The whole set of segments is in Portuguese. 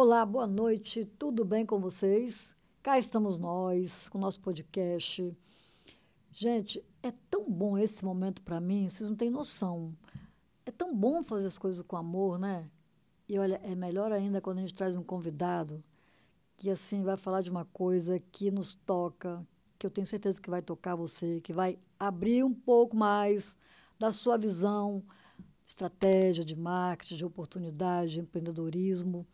Olá, boa noite, tudo bem com vocês? Cá estamos nós, com o nosso podcast. Gente, é tão bom esse momento para mim, vocês não têm noção. É tão bom fazer as coisas com amor, né? E olha, é melhor ainda quando a gente traz um convidado que assim vai falar de uma coisa que nos toca, que eu tenho certeza que vai tocar você, que vai abrir um pouco mais da sua visão, estratégia de marketing, de oportunidade, de empreendedorismo.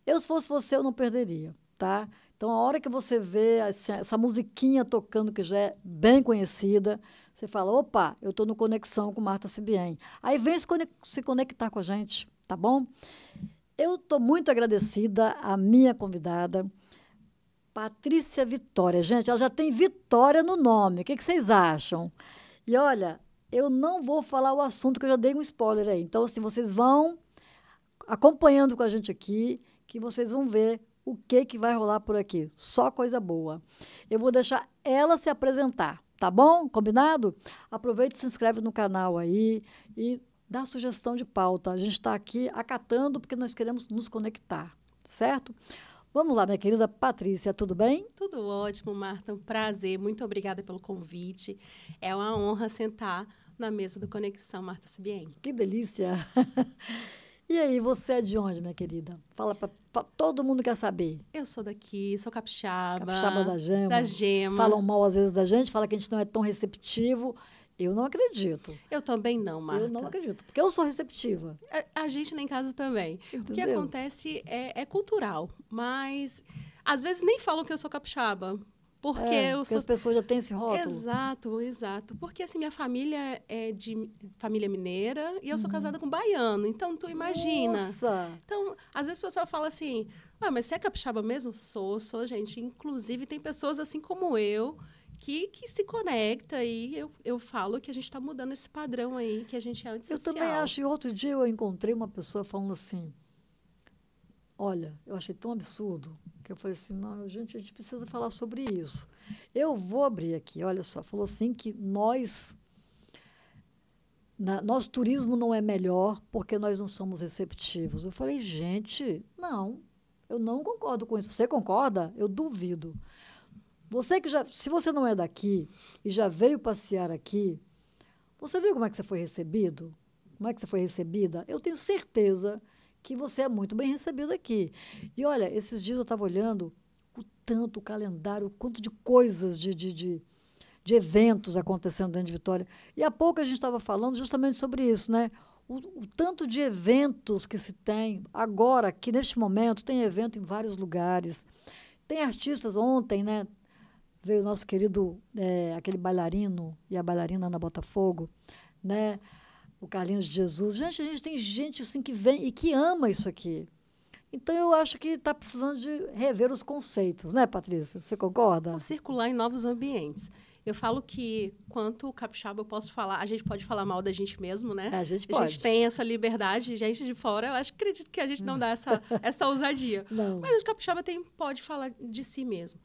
Eu, se fosse você, eu não perderia, tá? Então, a hora que você vê essa musiquinha tocando, que já é bem conhecida, você fala, opa, eu estou no Conexão com Marta Sibien. Aí vem se conectar com a gente, tá bom? Eu estou muito agradecida à minha convidada, Patrícia Vitória. Gente, ela já tem Vitória no nome. O que vocês acham? E olha, eu não vou falar o assunto, que eu já dei um spoiler aí. Então, assim, vocês vão acompanhando com a gente aqui, que vocês vão ver o que vai rolar por aqui. Só coisa boa. Eu vou deixar ela se apresentar, tá bom? Combinado? Aproveite e se inscreve no canal aí e dá sugestão de pauta. A gente está aqui acatando porque nós queremos nos conectar, certo? Vamos lá, minha querida Patrícia, tudo bem? Tudo ótimo, Marta. Um prazer. Muito obrigada pelo convite. É uma honra sentar na mesa do Conexão Marta Sibien. Que delícia! E aí, você é de onde, minha querida? Fala para todo mundo quer saber. Eu sou daqui, sou capixaba, Capixaba da da Gema. Falam Gema. mal às vezes da gente, fala que a gente não é tão receptivo. Eu não acredito. Eu também não, Eu não Marta. acredito, porque eu sou receptiva. A gente lá em casa também. O que Entendeu? acontece é cultural, mas às vezes nem falam que eu sou capixaba. Porque É, eu porque sou. as pessoas já têm esse rótulo. Exato, exato. Porque, assim, minha família é de família mineira e eu sou Uhum. casada com baiano. Então, tu imagina. Nossa! Então, às vezes a pessoa fala assim, mas você é capixaba mesmo? Sou, gente. Inclusive, tem pessoas assim como eu que se conecta e eu falo que a gente está mudando esse padrão aí, que a gente é Eu também antissocial. acho. E outro dia eu encontrei uma pessoa falando assim: olha, eu achei tão absurdo que eu falei assim: não, gente, a gente precisa falar sobre isso. Eu vou abrir aqui, olha só. Falou assim que nosso turismo não é melhor porque nós não somos receptivos. Eu falei, gente, não, eu não concordo com isso. Você concorda? Eu duvido. Você que já, se você não é daqui e já veio passear aqui, você viu como é que você foi recebido? Como é que você foi recebida? Eu tenho certeza que você é muito bem recebido aqui. E olha, esses dias eu estava olhando o calendário, o quanto de coisas, de eventos acontecendo dentro de Vitória. E há pouco a gente estava falando justamente sobre isso, né? O tanto de eventos que se tem agora, aqui neste momento, tem evento em vários lugares. Tem artistas ontem, né? Veio o nosso querido, aquele bailarino e a bailarina Ana Botafogo, né? O Carlinhos de Jesus. Gente, a gente tem gente assim que vem e que ama isso aqui. Então eu acho que está precisando de rever os conceitos, né, Patrícia? Você Ou concorda? circular em novos ambientes. Eu falo que, quanto capixaba, eu posso falar, a gente pode falar mal da gente mesmo, né? A gente A gente pode. tem essa liberdade, gente de fora, acredito que a gente não dá essa ousadia. Não. Mas o capixaba pode falar de si mesmo.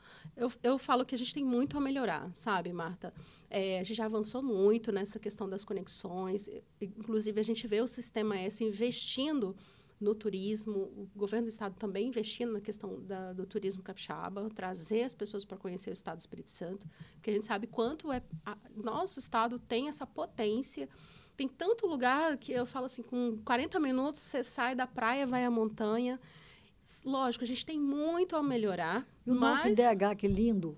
Eu falo que a gente tem muito a melhorar, sabe, Marta? A gente já avançou muito nessa questão das conexões. Inclusive, a gente vê o Sistema S investindo no turismo, o governo do estado também investindo na questão do turismo capixaba, trazer as pessoas para conhecer o estado do Espírito Santo, porque a gente sabe quanto nosso estado tem essa potência. Tem tanto lugar que eu falo assim, com 40 minutos você sai da praia, vai à montanha. Lógico, a gente tem muito a melhorar, E o nosso mas... IDH, que lindo.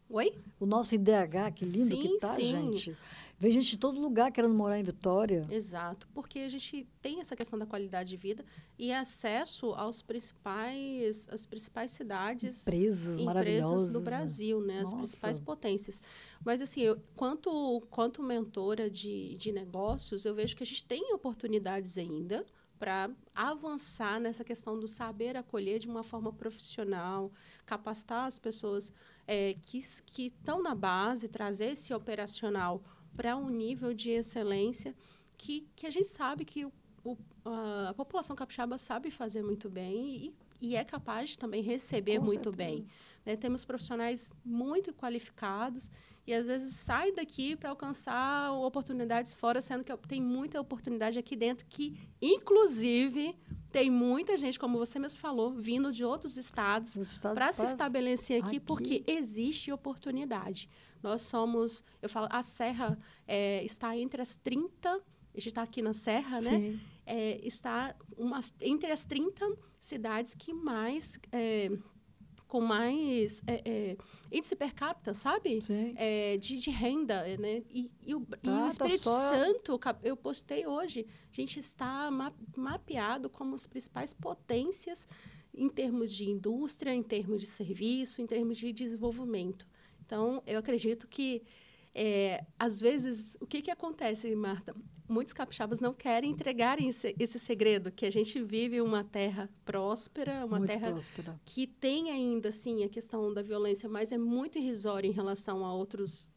Oi? O nosso IDH, que lindo que Sim, tá, sim. gente. Vem gente de todo lugar querendo morar em Vitória. Exato, porque a gente tem essa questão da qualidade de vida e acesso às principais cidades, Empresas empresas maravilhosas, do né? Brasil, né? As principais Nossa. potências. Mas, assim, quanto mentora de negócios, eu vejo que a gente tem oportunidades ainda para avançar nessa questão do saber acolher de uma forma profissional, capacitar as pessoas que estão na base, trazer esse operacional para um nível de excelência que a gente sabe que a população capixaba sabe fazer muito bem e é capaz de também receber Com muito bem. certeza. né? Temos profissionais muito qualificados e, às vezes, saem daqui para alcançar oportunidades fora, sendo que tem muita oportunidade aqui dentro que, inclusive, tem muita gente, como você mesmo falou, vindo de outros estados para se estabelecer aqui, porque existe oportunidade. Nós somos, eu falo, a Serra está entre as 30, a gente está aqui na Serra, né? Está entre as 30 cidades que mais... com mais índice per capita, sabe? De renda, né? E o Espírito Santo, eu postei hoje, a gente está mapeado como as principais potências em termos de indústria, em termos de serviço, em termos de desenvolvimento. Então, eu acredito que, às vezes, o que acontece, Marta? Muitos capixabas não querem entregar esse segredo, que a gente vive uma terra próspera, uma terra que tem ainda, sim, a questão da violência, mas é muito irrisória em relação a outros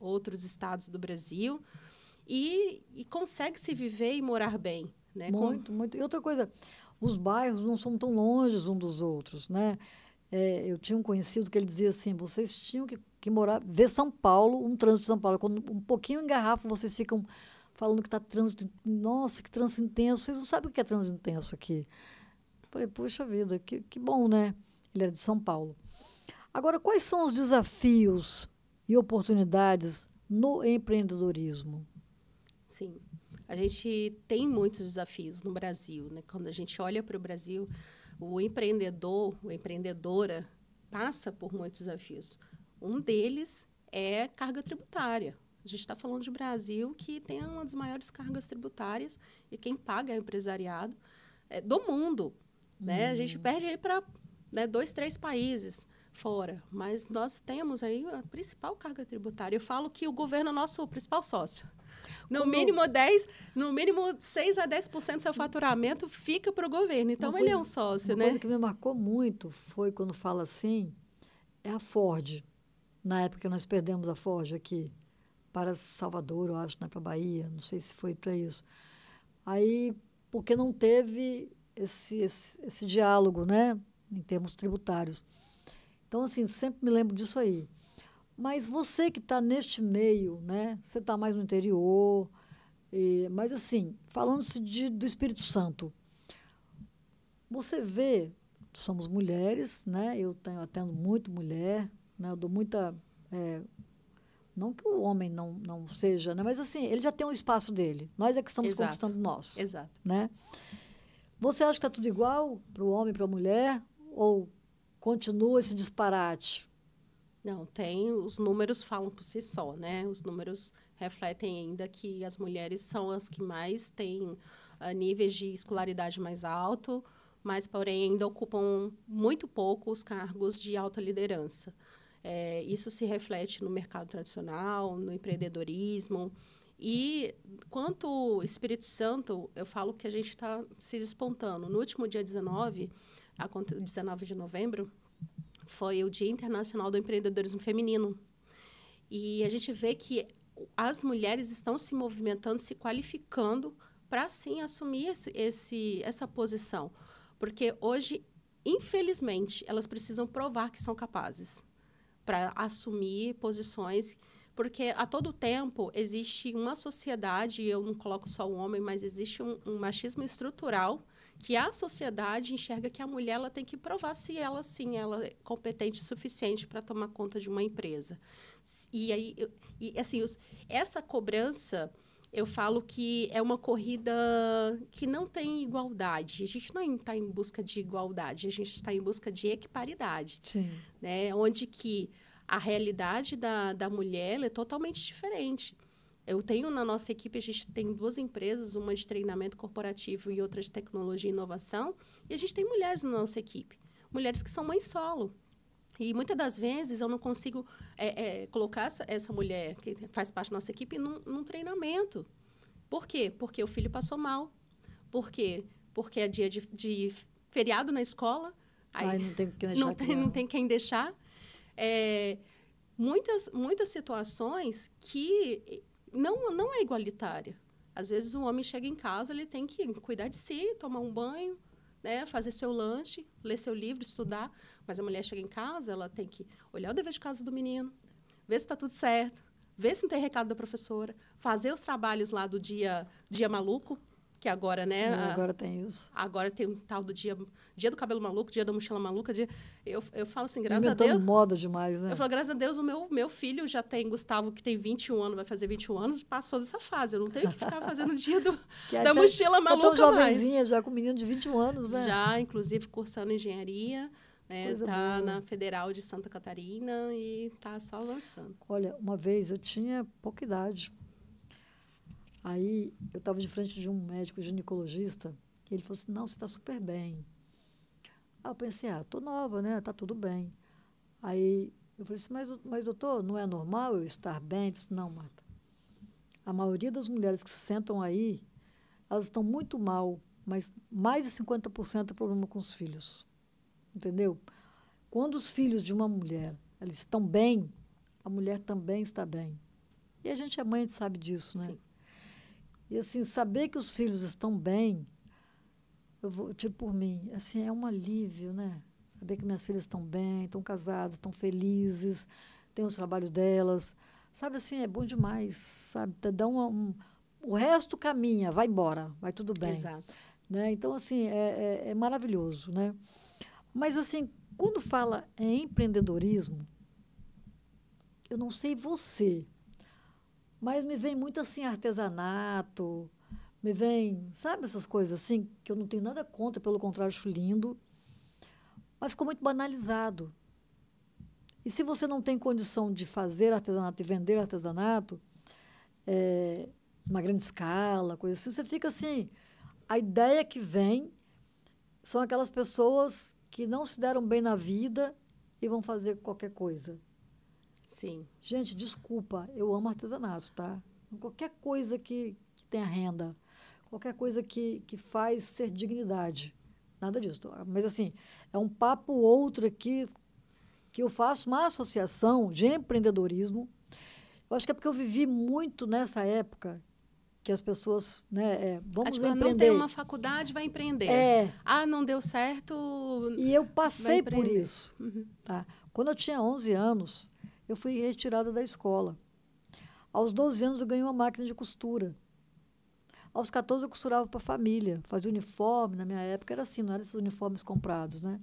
estados do Brasil e consegue se viver e morar bem, né? Muito. E outra coisa, os bairros não são tão longe uns dos outros, né? Eu tinha um conhecido que ele dizia assim, vocês tinham que morar, ver São Paulo, um trânsito de São Paulo, quando um pouquinho engarrafa, vocês ficam falando que está trânsito, nossa, que trânsito intenso, vocês não sabem o que é trânsito intenso aqui. Falei, puxa vida, que bom, né? Ele era de São Paulo. Agora, quais são os desafios e oportunidades no empreendedorismo? Sim, a gente tem muitos desafios no Brasil, né? Quando a gente olha para o Brasil, o empreendedor, a empreendedora passa por muitos desafios. Um deles é carga tributária. A gente está falando de Brasil, que tem uma das maiores cargas tributárias e quem paga é o empresariado do mundo. Né? A gente perde aí para 2, 3 países fora, mas nós temos aí a principal carga tributária. Eu falo que o governo é nosso principal sócio. No mínimo 6 a 10% do seu faturamento fica para o governo. Então, ele é um sócio, né? Uma coisa que me marcou muito foi quando fala assim, é a Ford. Na época que nós perdemos a Ford aqui, para Salvador, eu acho, né, para Bahia, não sei se foi para isso. Aí, porque não teve esse diálogo, né, em termos tributários. Então, assim, sempre me lembro disso aí. Mas você que está neste meio, né, você está mais no interior, mas, assim, falando-se do Espírito Santo, você vê, somos mulheres, né, eu atendo muito mulher, né, eu dou muita... não que o homem não seja, né? Mas assim, ele já tem um espaço dele. Nós é que estamos conquistando o nosso. Exato. Né? Você acha que está tudo igual para o homem e para a mulher? Ou continua esse disparate? Não, os números falam por si só, né? Os números refletem ainda que as mulheres são as que mais têm níveis de escolaridade mais alto, mas, porém, ainda ocupam muito pouco os cargos de alta liderança. Isso se reflete no mercado tradicional, no empreendedorismo. E, quanto ao Espírito Santo, eu falo que a gente está se despontando. No último dia 19 de novembro, foi o Dia Internacional do Empreendedorismo Feminino. E a gente vê que as mulheres estão se movimentando, se qualificando para, sim, assumir essa posição. Porque hoje, infelizmente, elas precisam provar que são capazes para assumir posições, porque a todo tempo existe uma sociedade, eu não coloco só o homem, mas existe um machismo estrutural que a sociedade enxerga que a mulher ela tem que provar se ela, sim, ela é competente o suficiente para tomar conta de uma empresa. E aí, assim, essa cobrança, eu falo que é uma corrida que não tem igualdade. A gente não está em busca de igualdade, a gente está em busca de equiparidade. Sim. Né? Onde que a realidade da mulher é totalmente diferente. Eu tenho na nossa equipe, a gente tem 2 empresas, uma de treinamento corporativo e outra de tecnologia e inovação, e a gente tem mulheres na nossa equipe, mulheres que são mães solo. E muitas das vezes eu não consigo colocar essa mulher que faz parte da nossa equipe num treinamento. Por quê? Porque o filho passou mal. Por quê? Porque é dia de feriado na escola. Aí não tem quem deixar. Muitas situações que não é igualitária. Às vezes o homem chega em casa, ele tem que cuidar de si, tomar um banho, né, fazer seu lanche, ler seu livro, estudar. Mas a mulher chega em casa, ela tem que olhar o dever de casa do menino, ver se está tudo certo, ver se não tem recado da professora, fazer os trabalhos lá do dia maluco, que agora, né? Agora tem isso. Agora tem um tal do dia do cabelo maluco, dia da mochila maluca. Eu falo assim, graças a Inventando Deus. moda demais, né? Eu falo, graças a Deus, o meu filho já tem, Gustavo, que tem 21 anos, vai fazer 21 anos, passou dessa fase. Eu não tenho que ficar fazendo o dia da mochila maluca tão mais. jovenzinha, já com um menino de 21 anos, né? Já, inclusive, cursando engenharia. Né, tá boa. na Federal de Santa Catarina e tá só avançando. Olha, uma vez eu tinha pouca idade. Aí eu estava de frente de um médico ginecologista e ele falou assim, não, você está super bem. Aí eu pensei, tô nova, né? Tá tudo bem. Aí eu falei assim, mas doutor, não é normal eu estar bem? Ele disse, não, Marta. A maioria das mulheres que se sentam aí, elas estão muito mal, mas mais de 50% é problema com os filhos. Entendeu? Quando os filhos de uma mulher eles estão bem, a mulher também está bem. E a gente é mãe, a gente sabe disso, né? Sim. E assim, saber que os filhos estão bem, tipo por mim, assim, é um alívio, né? Saber que minhas filhas estão bem, estão casadas, estão felizes, têm os trabalhos delas. Sabe assim, é bom demais, sabe? Dá o resto caminha, vai embora, vai tudo bem. Exato. Né? Então, assim, é maravilhoso, né? Mas, assim, quando fala em empreendedorismo, eu não sei você, mas me vem muito, assim, artesanato, me vem, sabe essas coisas, assim, que eu não tenho nada contra, pelo contrário, acho lindo, mas ficou muito banalizado. E se você não tem condição de fazer artesanato e vender artesanato, uma grande escala, coisa assim, você fica assim, a ideia que vem são aquelas pessoas que não se deram bem na vida e vão fazer qualquer coisa. Sim. Gente, desculpa, eu amo artesanato, tá? Qualquer coisa que tenha renda, qualquer coisa que faz ser dignidade, nada disso. Mas, assim, é um papo outro aqui que eu faço uma associação de empreendedorismo. Eu acho que é porque eu vivi muito nessa época que as pessoas, né, vamos tipo, empreender. Não tem uma faculdade, vai empreender. Não deu certo. E eu passei por empreender. isso. Tá? Quando eu tinha 11 anos, eu fui retirada da escola. Aos 12 anos, eu ganhei uma máquina de costura. Aos 14, eu costurava para a família. Fazia uniforme, na minha época era assim, não eram esses uniformes comprados, né?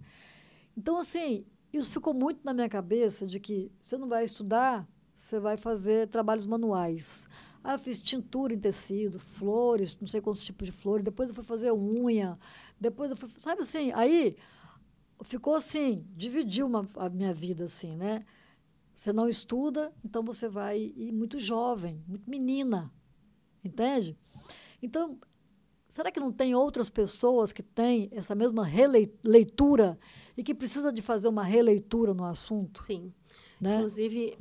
Então, assim, isso ficou muito na minha cabeça de que você não vai estudar, você vai fazer trabalhos manuais. Aí eu fiz tintura em tecido, flores, não sei quantos tipos de flores. Depois eu fui fazer unha. Depois eu fui... Sabe assim? Aí ficou assim, dividiu a minha vida assim, né? Você não estuda, então você vai ir muito jovem, muito menina. Entende? Então, será que não tem outras pessoas que têm essa mesma releitura e que precisa de fazer uma releitura no assunto? Sim. Né? Inclusive,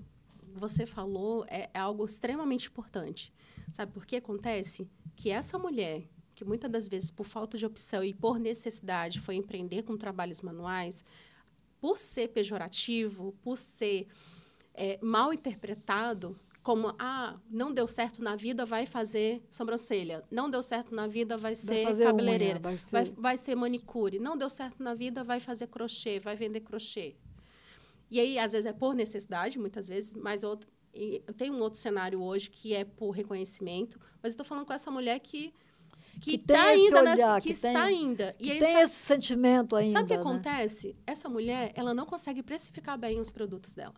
você falou, é algo extremamente importante. Sabe por que acontece? Que essa mulher, que muitas das vezes, por falta de opção e por necessidade, foi empreender com trabalhos manuais, por ser pejorativo, por ser mal interpretado, como, não deu certo na vida, vai fazer sobrancelha. Não deu certo na vida, vai ser cabeleireira. Vai ser manicure. Não deu certo na vida, vai fazer crochê, vai vender crochê. E aí, às vezes, é por necessidade, muitas vezes, mas eu tenho um outro cenário hoje que é por reconhecimento, mas eu estou falando com essa mulher que está ainda olhar, que está ainda. E aí, tem esse sentimento ainda. Sabe o que acontece? Essa mulher, ela não consegue precificar bem os produtos dela.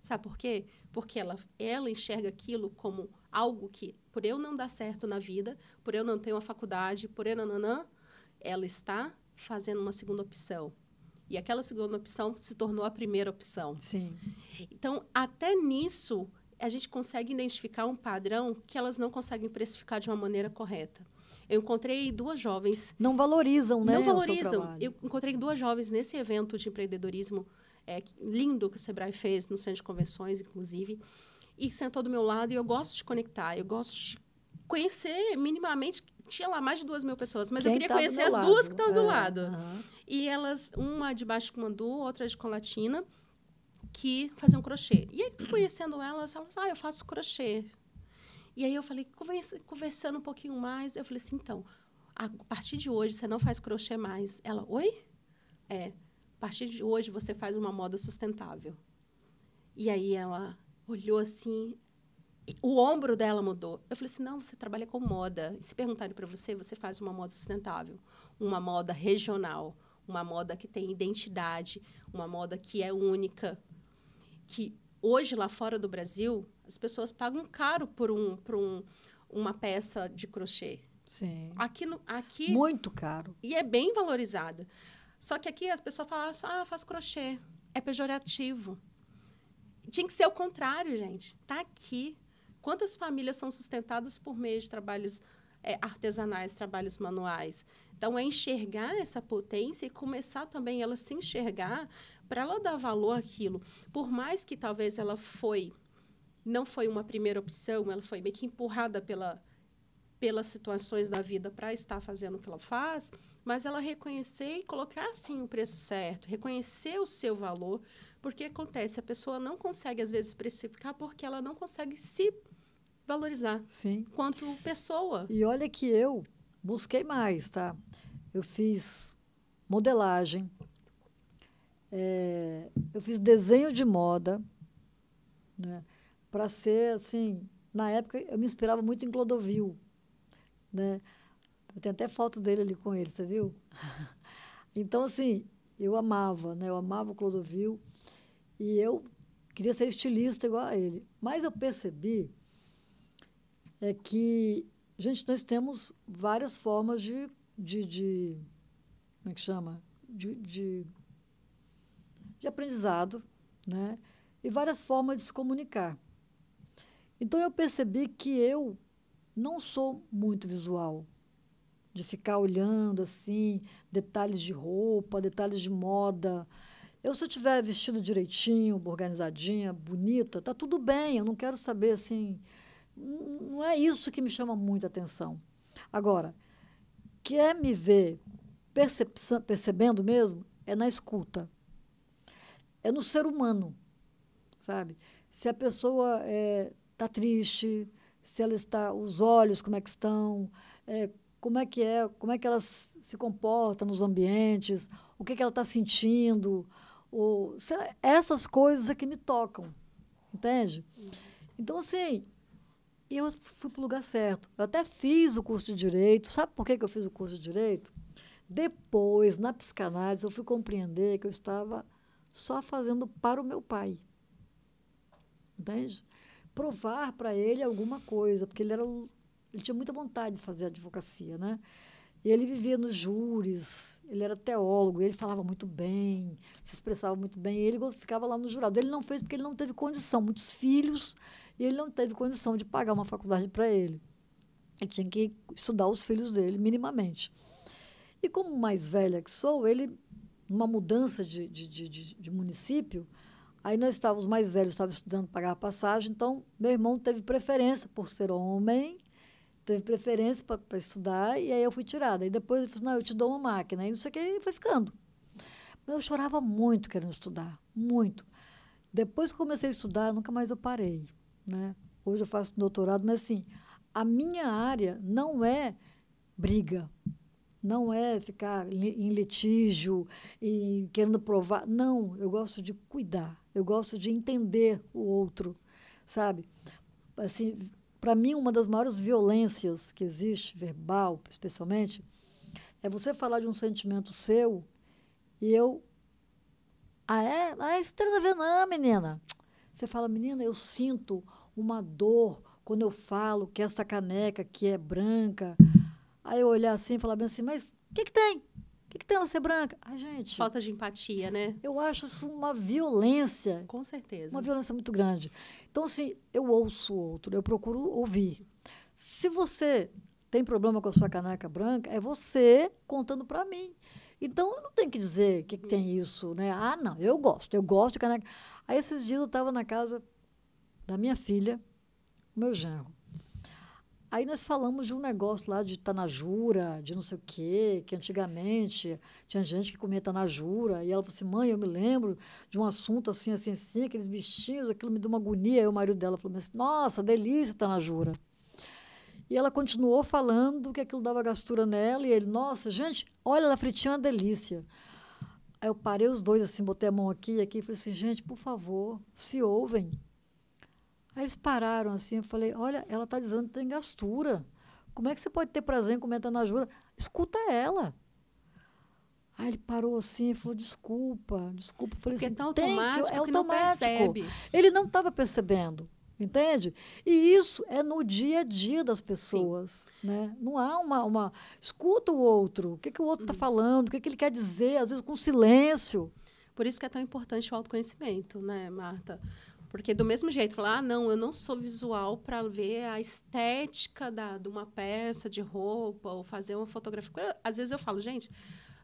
Sabe por quê? Porque ela enxerga aquilo como algo que, por eu não dar certo na vida, por eu não ter uma faculdade, por eu ela está fazendo uma segunda opção. E aquela segunda opção se tornou a primeira opção. Sim. Então, até nisso, a gente consegue identificar um padrão que elas não conseguem precificar de uma maneira correta. Eu encontrei 2 jovens... Não valorizam, né? Não valorizam. Eu encontrei 2 jovens nesse evento de empreendedorismo lindo que o Sebrae fez no Centro de Convenções, inclusive, e sentou do meu lado, e eu gosto de conectar, eu gosto de conhecer minimamente, tinha lá mais de 2.000 pessoas, mas eu queria conhecer as 2 que estavam do lado. E elas, uma de baixo de Mandu, outra de Colatina, que faziam crochê. E aí, conhecendo elas falaram, eu faço crochê. E aí eu falei, conversando um pouquinho mais, eu falei assim, então, A partir de hoje, você não faz crochê mais. Ela, oi? A partir de hoje, você faz uma moda sustentável. E aí, ela olhou assim, o ombro dela mudou. Eu falei assim, não, você trabalha com moda. E se perguntarem para você, você faz uma moda sustentável, uma moda regional, uma moda que tem identidade, uma moda que é única, que hoje, lá fora do Brasil, as pessoas pagam caro por uma peça de crochê. Sim. Aqui Muito caro. E é bem valorizada. Só que aqui as pessoas falam, faz crochê. É pejorativo. Tinha que ser o contrário, gente. Tá aqui. Quantas famílias são sustentadas por meio de trabalhos artesanais, trabalhos manuais? Então, é enxergar essa potência e começar também ela se enxergar para ela dar valor àquilo. Por mais que talvez ela não foi uma primeira opção, ela foi meio que empurrada pelas situações da vida para estar fazendo o que ela faz, mas ela reconhecer e colocar, sim, o preço certo, reconhecer o seu valor, porque acontece, a pessoa não consegue, às vezes, precificar porque ela não consegue se valorizar. Sim. Enquanto pessoa. E olha que eu busquei mais, tá? Eu fiz modelagem, eu fiz desenho de moda, né? Para ser, assim, na época eu me inspirava muito em Clodovil, né? Eu tenho até foto dele ali com ele, você viu? Então, assim, eu amava, né? Eu amava o Clodovil e eu queria ser estilista igual a ele. Mas eu percebi que, gente, nós temos várias formas de como é que chama? De aprendizado, né? E várias formas de se comunicar. Então, eu percebi que eu não sou muito visual, de ficar olhando, assim, detalhes de roupa, detalhes de moda. Se eu estiver vestido direitinho, organizadinha, bonita, tá tudo bem, eu não quero saber, assim, não é isso que me chama muita atenção. Agora, quer me ver percebendo mesmo, é na escuta. É no ser humano, sabe? Se a pessoa está triste, se ela está, os olhos como é que estão, como é que ela se comporta nos ambientes, o que ela está sentindo, essas coisas é que me tocam, entende? Então, assim, eu fui para o lugar certo. Eu até fiz o curso de Direito. Sabe por que eu fiz o curso de Direito? Depois, na psicanálise, eu fui compreender que eu estava só fazendo para o meu pai. Entende? Provar para ele alguma coisa, porque ele tinha muita vontade de fazer advocacia, né? E ele vivia nos júris, ele era teólogo, ele falava muito bem, se expressava muito bem, e ele ficava lá no jurado. Ele não fez porque ele não teve condição, muitos filhos, e ele não teve condição de pagar uma faculdade para ele. Ele tinha que estudar os filhos dele, minimamente. E como mais velha que sou, ele, numa mudança de município, aí nós estávamos mais velhos, estávamos estudando, pagar a passagem, então meu irmão teve preferência por ser homem, teve preferência para estudar, e aí eu fui tirada. E depois ele falou assim, não, eu te dou uma máquina. E não sei o que, e foi ficando. Mas eu chorava muito querendo estudar, muito. Depois que comecei a estudar, nunca mais eu parei, né? Hoje eu faço doutorado, mas assim, a minha área não é briga, não é ficar em litígio e querendo provar. Não, eu gosto de cuidar, eu gosto de entender o outro, sabe? Assim, para mim, uma das maiores violências que existe, verbal, especialmente, é você falar de um sentimento seu e eu... isso tem nada a ver não, menina. Você fala, menina, eu sinto uma dor quando eu falo que essa caneca aqui é branca. Aí eu olhar assim e falar bem assim, mas o que tem? O que tem ela ser branca? Ai, gente... Falta de empatia, né? Eu acho isso uma violência. Com certeza. Uma violência muito grande. Então, assim, eu ouço o outro, eu procuro ouvir. Se você tem problema com a sua caneca branca, é você contando para mim. Então, eu não tenho que dizer que tem isso, né? Ah, não, eu gosto de caneca. Aí, esses dias, eu estava na casa da minha filha, meu genro. Aí nós falamos de um negócio lá de tanajura, de não sei o quê, que antigamente tinha gente que comia tanajura, e ela falou assim, mãe, eu me lembro de um assunto assim, assim, assim, aqueles bichinhos, aquilo me deu uma agonia. Aí o marido dela falou assim, nossa, delícia tanajura. E ela continuou falando que aquilo dava gastura nela. E ele, nossa, gente, olha, ela fritinha é uma delícia. Aí eu parei os dois assim, botei a mão aqui e aqui e falei assim, gente, por favor, se ouvem. Aí eles pararam assim, eu falei, olha, ela está dizendo que tem gastura. Como é que você pode ter prazer em comer tanajura? Escuta ela. Aí ele parou assim e falou, desculpa, desculpa. Eu falei Porque é assim, tão tem que, automático é que não automático. percebe. Ele não estava percebendo, entende? E isso é no dia a dia das Sim. pessoas, né? Não há uma... Escuta o outro, o que, que o outro está falando, o que, que ele quer dizer, às vezes com silêncio. Por isso que é tão importante o autoconhecimento, né, Marta? Porque do mesmo jeito, falar, não, eu não sou visual para ver a estética de uma peça de roupa ou fazer uma fotografia. Às vezes eu falo, gente,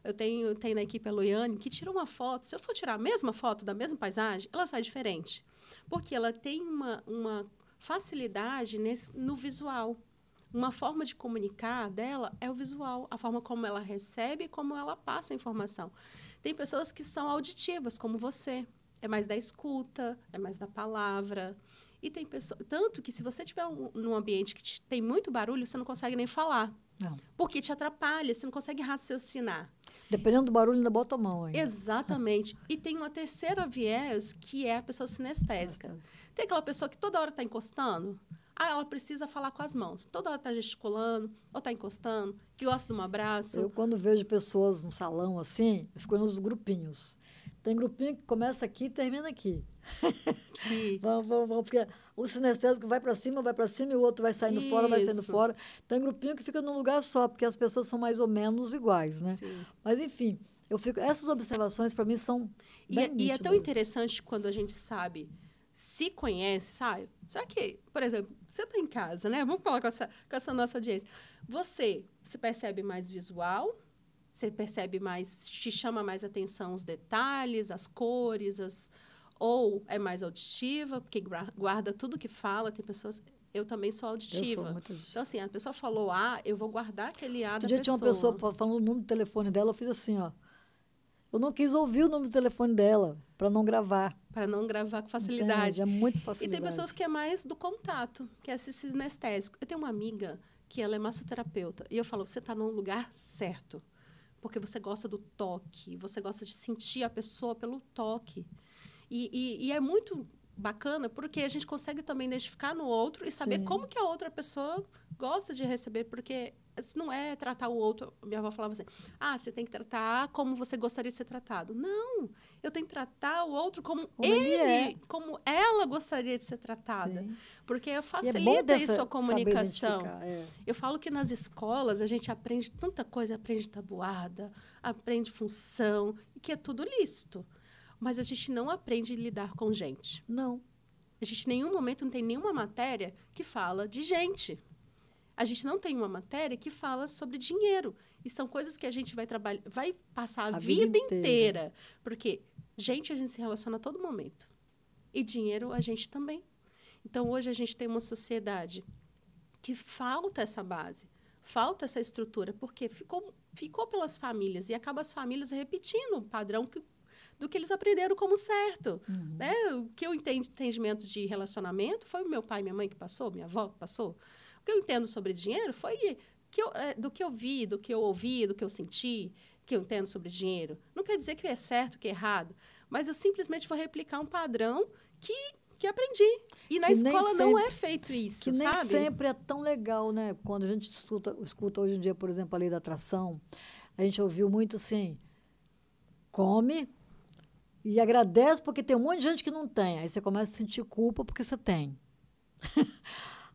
eu tenho na equipe a Loiane que tira uma foto. Se eu for tirar a mesma foto da mesma paisagem, ela sai diferente. Porque ela tem uma facilidade no visual. Uma forma de comunicar dela é o visual, a forma como ela recebe e como ela passa a informação. Tem pessoas que são auditivas, como você. É mais da escuta, é mais da palavra. E tem pessoas... Tanto que se você estiver num ambiente que tem muito barulho, você não consegue nem falar. Não. Porque te atrapalha, você não consegue raciocinar. Dependendo do barulho, ainda bota a mão ainda. Exatamente. E tem uma terceira viés, que é a pessoa sinestésica. Tem aquela pessoa que toda hora está encostando. Ah, ela precisa falar com as mãos. Toda hora está gesticulando, ou está encostando, que gosta de um abraço. Eu, quando vejo pessoas no salão assim, eu fico nos grupinhos. Tem grupinho que começa aqui e termina aqui. Sim. Vamos, porque o sinestésico vai para cima, e o outro vai saindo fora, vai saindo Isso. fora. Tem grupinho que fica num lugar só, porque as pessoas são mais ou menos iguais, né? Sim. Mas, enfim, essas observações, para mim, são bem E é tão nítidas. interessante quando a gente sabe, se conhece, sabe? Será que, por exemplo, você está em casa, né? Vamos falar com essa nossa audiência. Você se percebe mais visual? Você percebe mais, te chama mais atenção os detalhes, as cores, ou é mais auditiva, porque guarda tudo que fala. Tem pessoas... Eu também sou auditiva. Eu sou muito auditiva. Então, assim, a pessoa falou A, eu vou guardar aquele A da dia pessoa. tinha uma pessoa falando o número do telefone dela, eu fiz assim, ó. Eu não quis ouvir o número do telefone dela, para não gravar. Para não gravar com facilidade. Entende? É muito facilidade. E tem pessoas que é mais do contato, que é esse sinestésico. Eu tenho uma amiga que ela é massoterapeuta, e eu falo, você está no lugar certo. Porque você gosta do toque, você gosta de sentir a pessoa pelo toque. E é muito bacana, porque a gente consegue também identificar no outro e saber Sim. como que a outra pessoa gosta de receber, porque se não é tratar o outro... Minha avó falava assim, você tem que tratar como você gostaria de ser tratado. Não, eu tenho que tratar o outro como ele, como ela gostaria de ser tratada. Sim. Porque facilita isso a comunicação. É. Eu falo que nas escolas a gente aprende tanta coisa, aprende tabuada, aprende função, e que é tudo lícito. Mas a gente não aprende a lidar com gente. Não. A gente, em nenhum momento, não tem nenhuma matéria que fala de gente. A gente não tem uma matéria que fala sobre dinheiro. E são coisas que a gente vai passar a vida inteira. Porque gente a gente se relaciona a todo momento. E dinheiro a gente também. Então, hoje a gente tem uma sociedade que falta essa base, falta essa estrutura, porque ficou pelas famílias. E acaba as famílias repetindo o padrão do que eles aprenderam como certo. Uhum. Né? O que eu entendimento de relacionamento foi o meu pai e minha mãe que passou, minha avó que passou. O que eu entendo sobre dinheiro foi do que eu vi, do que eu ouvi, do que eu senti, que eu entendo sobre dinheiro. Não quer dizer que é certo, que é errado, mas eu simplesmente vou replicar um padrão que aprendi. E na escola não é feito isso, que sabe? nem sempre é tão legal, né? Quando a gente escuta hoje em dia, por exemplo, a lei da atração, a gente ouviu muito assim, come e agradece porque tem um monte de gente que não tem. Aí você começa a sentir culpa porque você tem.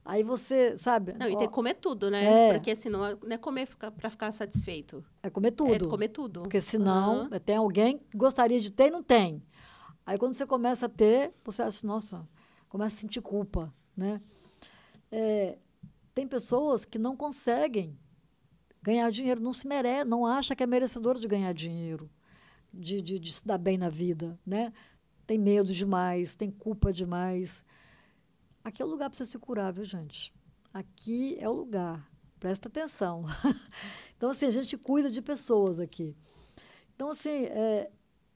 Aí você, sabe... Não, e tem que comer tudo, né? É. Porque senão não é comer para ficar satisfeito. É comer tudo. É comer tudo. Porque senão tem alguém que gostaria de ter e não tem. Aí quando você começa a ter, você acha, nossa, começa a sentir culpa, né? Tem pessoas que não conseguem ganhar dinheiro, não se merece, não acha que é merecedor de ganhar dinheiro, de se dar bem na vida, né? Tem medo demais, tem culpa demais. Aqui é o lugar para você se curar, viu, gente? Aqui é o lugar. Presta atenção. Então, assim, a gente cuida de pessoas aqui. Então, assim,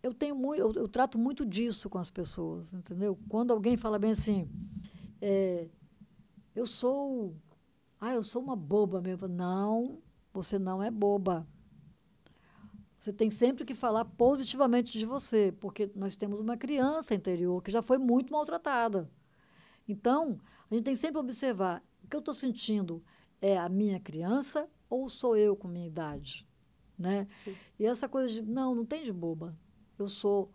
eu trato muito disso com as pessoas, entendeu? Quando alguém fala bem assim, eu sou Ah, eu sou uma boba mesmo. Não, você não é boba. Você tem sempre que falar positivamente de você, porque nós temos uma criança interior que já foi muito maltratada. Então, a gente tem sempre que observar: o que eu estou sentindo é a minha criança ou sou eu com minha idade? Né? Sim. E essa coisa de, não tem de boba. Eu sou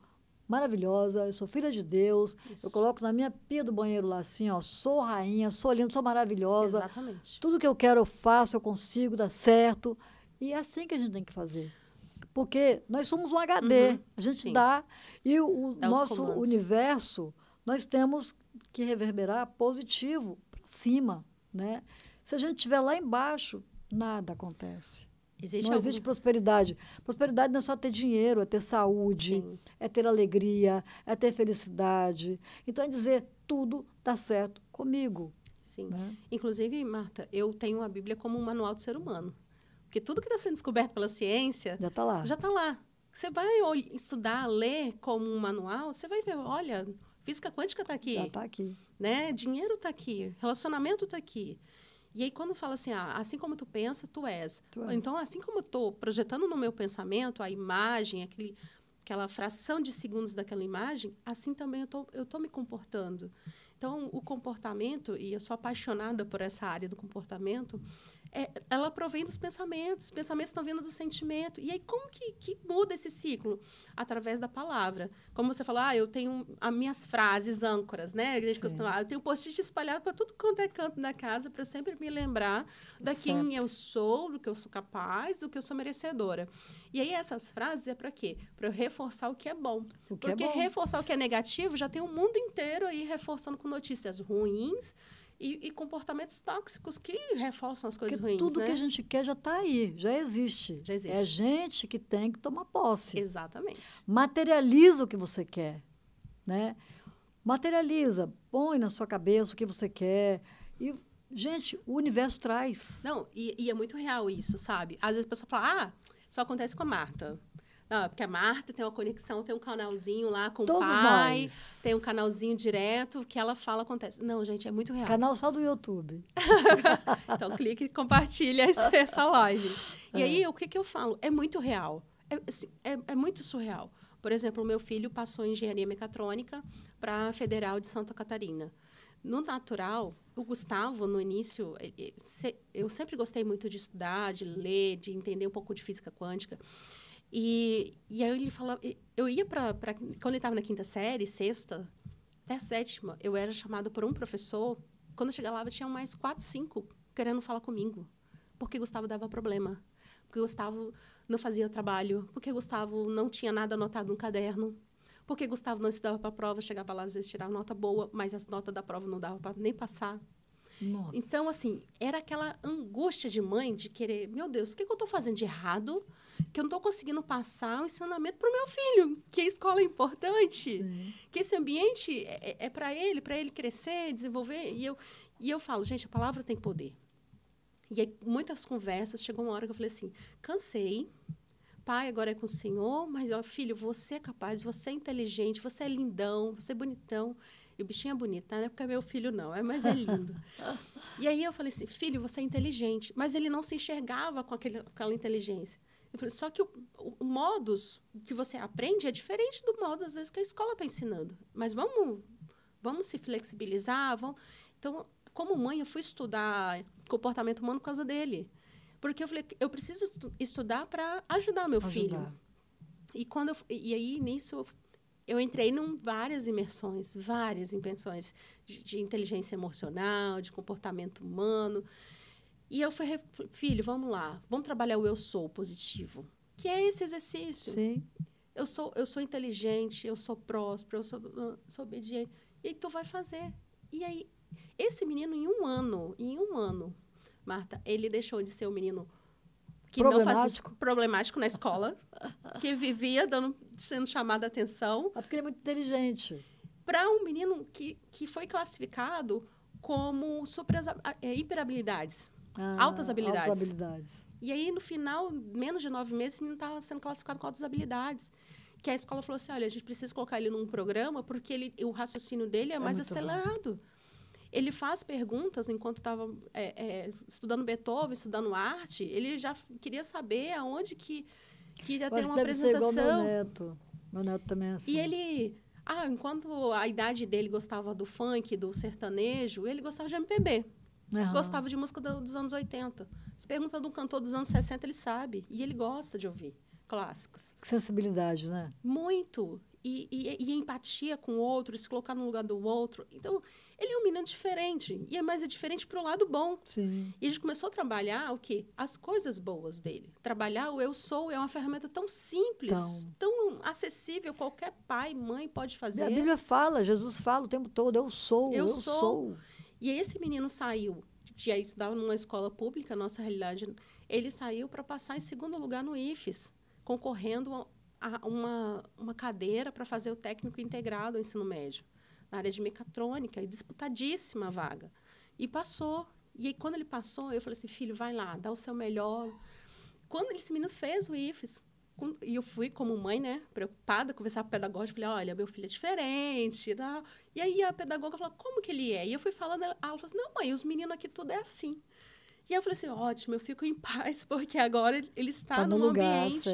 maravilhosa, eu sou filha de Deus, eu Isso. coloco na minha pia do banheiro lá assim, ó, sou rainha, sou linda, sou maravilhosa, Exatamente. tudo que eu quero eu faço, eu consigo, dá certo. E é assim que a gente tem que fazer. Porque nós somos um HD, Uhum. a gente Sim. dá, e o Dá os nosso comandos. universo, nós temos que reverberar positivo para cima, né? Se a gente estiver lá embaixo, nada acontece. Existe Não existe prosperidade. Prosperidade não é só ter dinheiro, é ter saúde, Sim. é ter alegria, é ter felicidade. Então, é dizer, tudo dá certo comigo. Sim. Né? Inclusive, Marta, eu tenho a Bíblia como um manual do ser humano. Porque tudo que está sendo descoberto pela ciência Já está lá. já está lá. Você vai estudar, ler como um manual, você vai ver, olha, física quântica está aqui. Já está aqui. Né? Dinheiro está aqui, relacionamento está aqui. E aí, quando fala assim, assim como tu pensa, tu és. Então, assim como eu estou projetando no meu pensamento a imagem, aquela fração de segundos daquela imagem, assim também eu tô me comportando. Então, o comportamento, e eu sou apaixonada por essa área do comportamento, ela provém dos pensamentos. Os pensamentos estão vindo do sentimento. E aí, como que muda esse ciclo? Através da palavra. Como você falou, eu tenho as minhas frases âncoras, né? A igreja costuma, eu tenho post-it espalhado para tudo quanto é canto da casa, para sempre me lembrar da quem eu sou, do que eu sou capaz, do que eu sou merecedora. E aí, essas frases é para quê? Para eu reforçar o que é bom. Porque reforçar o que é negativo, já tem o mundo inteiro aí reforçando com notícias ruins, e comportamentos tóxicos que reforçam as coisas ruins, tudo né? que a gente quer já está aí, já existe. Já existe. É a gente que tem que tomar posse. Exatamente. Materializa o que você quer, né? Materializa, põe na sua cabeça o que você quer. E, gente, o universo traz. Não, e é muito real isso, sabe? Às vezes a pessoa fala, só acontece com a Marta. Não, porque a Marta tem uma conexão, tem um canalzinho lá com Todos o pai, nós. tem um canalzinho direto, que ela fala acontece. Não, gente, é muito real. Canal só do YouTube. Então, clique e compartilha essa live. E aí, o que eu falo? É muito real. É muito surreal. Por exemplo, o meu filho passou em engenharia mecatrônica para a Federal de Santa Catarina. No natural, o Gustavo, no início, eu sempre gostei muito de estudar, de ler, de entender um pouco de física quântica. E aí ele falava, eu ia quando ele estava na quinta série, sexta, até sétima, eu era chamada por um professor. Quando eu chegava lá, tinha mais 4, 5 querendo falar comigo. Porque Gustavo dava problema. Porque Gustavo não fazia trabalho. Porque Gustavo não tinha nada anotado no caderno. Porque Gustavo não estudava para a prova, chegava lá, às vezes tirava nota boa, mas as notas da prova não dava para nem passar. Nossa. Então, assim, era aquela angústia de mãe de querer, meu Deus, o que eu estou fazendo de errado? Que eu não estou conseguindo passar o ensinamento para o meu filho, que a escola é importante, que esse ambiente é para ele crescer, desenvolver. E eu falo, gente, a palavra tem poder. E aí, muitas conversas, chegou uma hora que eu falei assim, cansei, pai, agora é com o senhor, mas, ó, filho, você é capaz, você é inteligente, você é lindão, você é bonitão. E o bichinho é bonito, tá? Não é porque é meu filho, não. Mas é lindo. E aí eu falei assim, filho, você é inteligente. Mas ele não se enxergava com aquela inteligência. Eu falei, só que o modus que você aprende é diferente do modo, às vezes, que a escola está ensinando. Mas vamos se flexibilizar. Então, como mãe, eu fui estudar comportamento humano por causa dele. Porque eu falei, eu preciso estudar para ajudar meu filho. E aí, nisso... Eu entrei em várias imersões de inteligência emocional, de comportamento humano. E eu falei, filho, vamos lá, vamos trabalhar o eu sou positivo, que é esse exercício. Sim. Eu sou inteligente, eu sou próspero, eu sou obediente. E aí tu vai fazer. E aí, esse menino, em um ano, Marta, ele deixou de ser um menino que não fazia problemático na escola, que vivia sendo chamado a atenção. Porque ele é muito inteligente. Para um menino que foi classificado como hiperhabilidades, altas habilidades. Altas habilidades. E aí, no final, menos de 9 meses, esse menino estava sendo classificado com altas habilidades. Que a escola falou assim, olha, a gente precisa colocar ele num programa porque o raciocínio dele é mais acelerado. ele faz perguntas enquanto estava estudando Beethoven, estudando arte, ele já queria saber aonde que ia ter Acho que uma deve ser igual apresentação. meu neto. Meu neto também é assim. E ele, enquanto a idade dele gostava do funk, do sertanejo, ele gostava de MPB. Aham. Gostava de música dos anos 80. Se pergunta de um cantor dos anos 60, ele sabe. E ele gosta de ouvir clássicos. Que sensibilidade, né? Muito. E empatia com o outro, se colocar no lugar do outro. Então, ele é um menino diferente. Mas é diferente para o lado bom. Sim. E a gente começou a trabalhar o quê? As coisas boas dele. Trabalhar o eu sou é uma ferramenta tão simples, tão acessível, qualquer pai, mãe pode fazer. A Bíblia fala, Jesus fala o tempo todo, eu sou, eu sou. E aí esse menino saiu, que estudava numa escola pública, nossa realidade, ele saiu para passar em segundo lugar no IFES, concorrendo a uma cadeira para fazer o técnico integrado ao ensino médio, na área de mecatrônica, e disputadíssima a vaga. E passou. E aí, quando ele passou, eu falei assim, filho, vai lá, dá o seu melhor. Quando esse menino fez o IFES, e eu fui como mãe, né, preocupada, conversar com a pedagoga, falei, olha, meu filho é diferente. Tá? E aí a pedagoga falou, como que ele é? E eu fui falando, ela falou assim, não, mãe, os meninos aqui tudo é assim. E aí eu falei assim, ótimo, eu fico em paz, porque agora ele está num ambiente,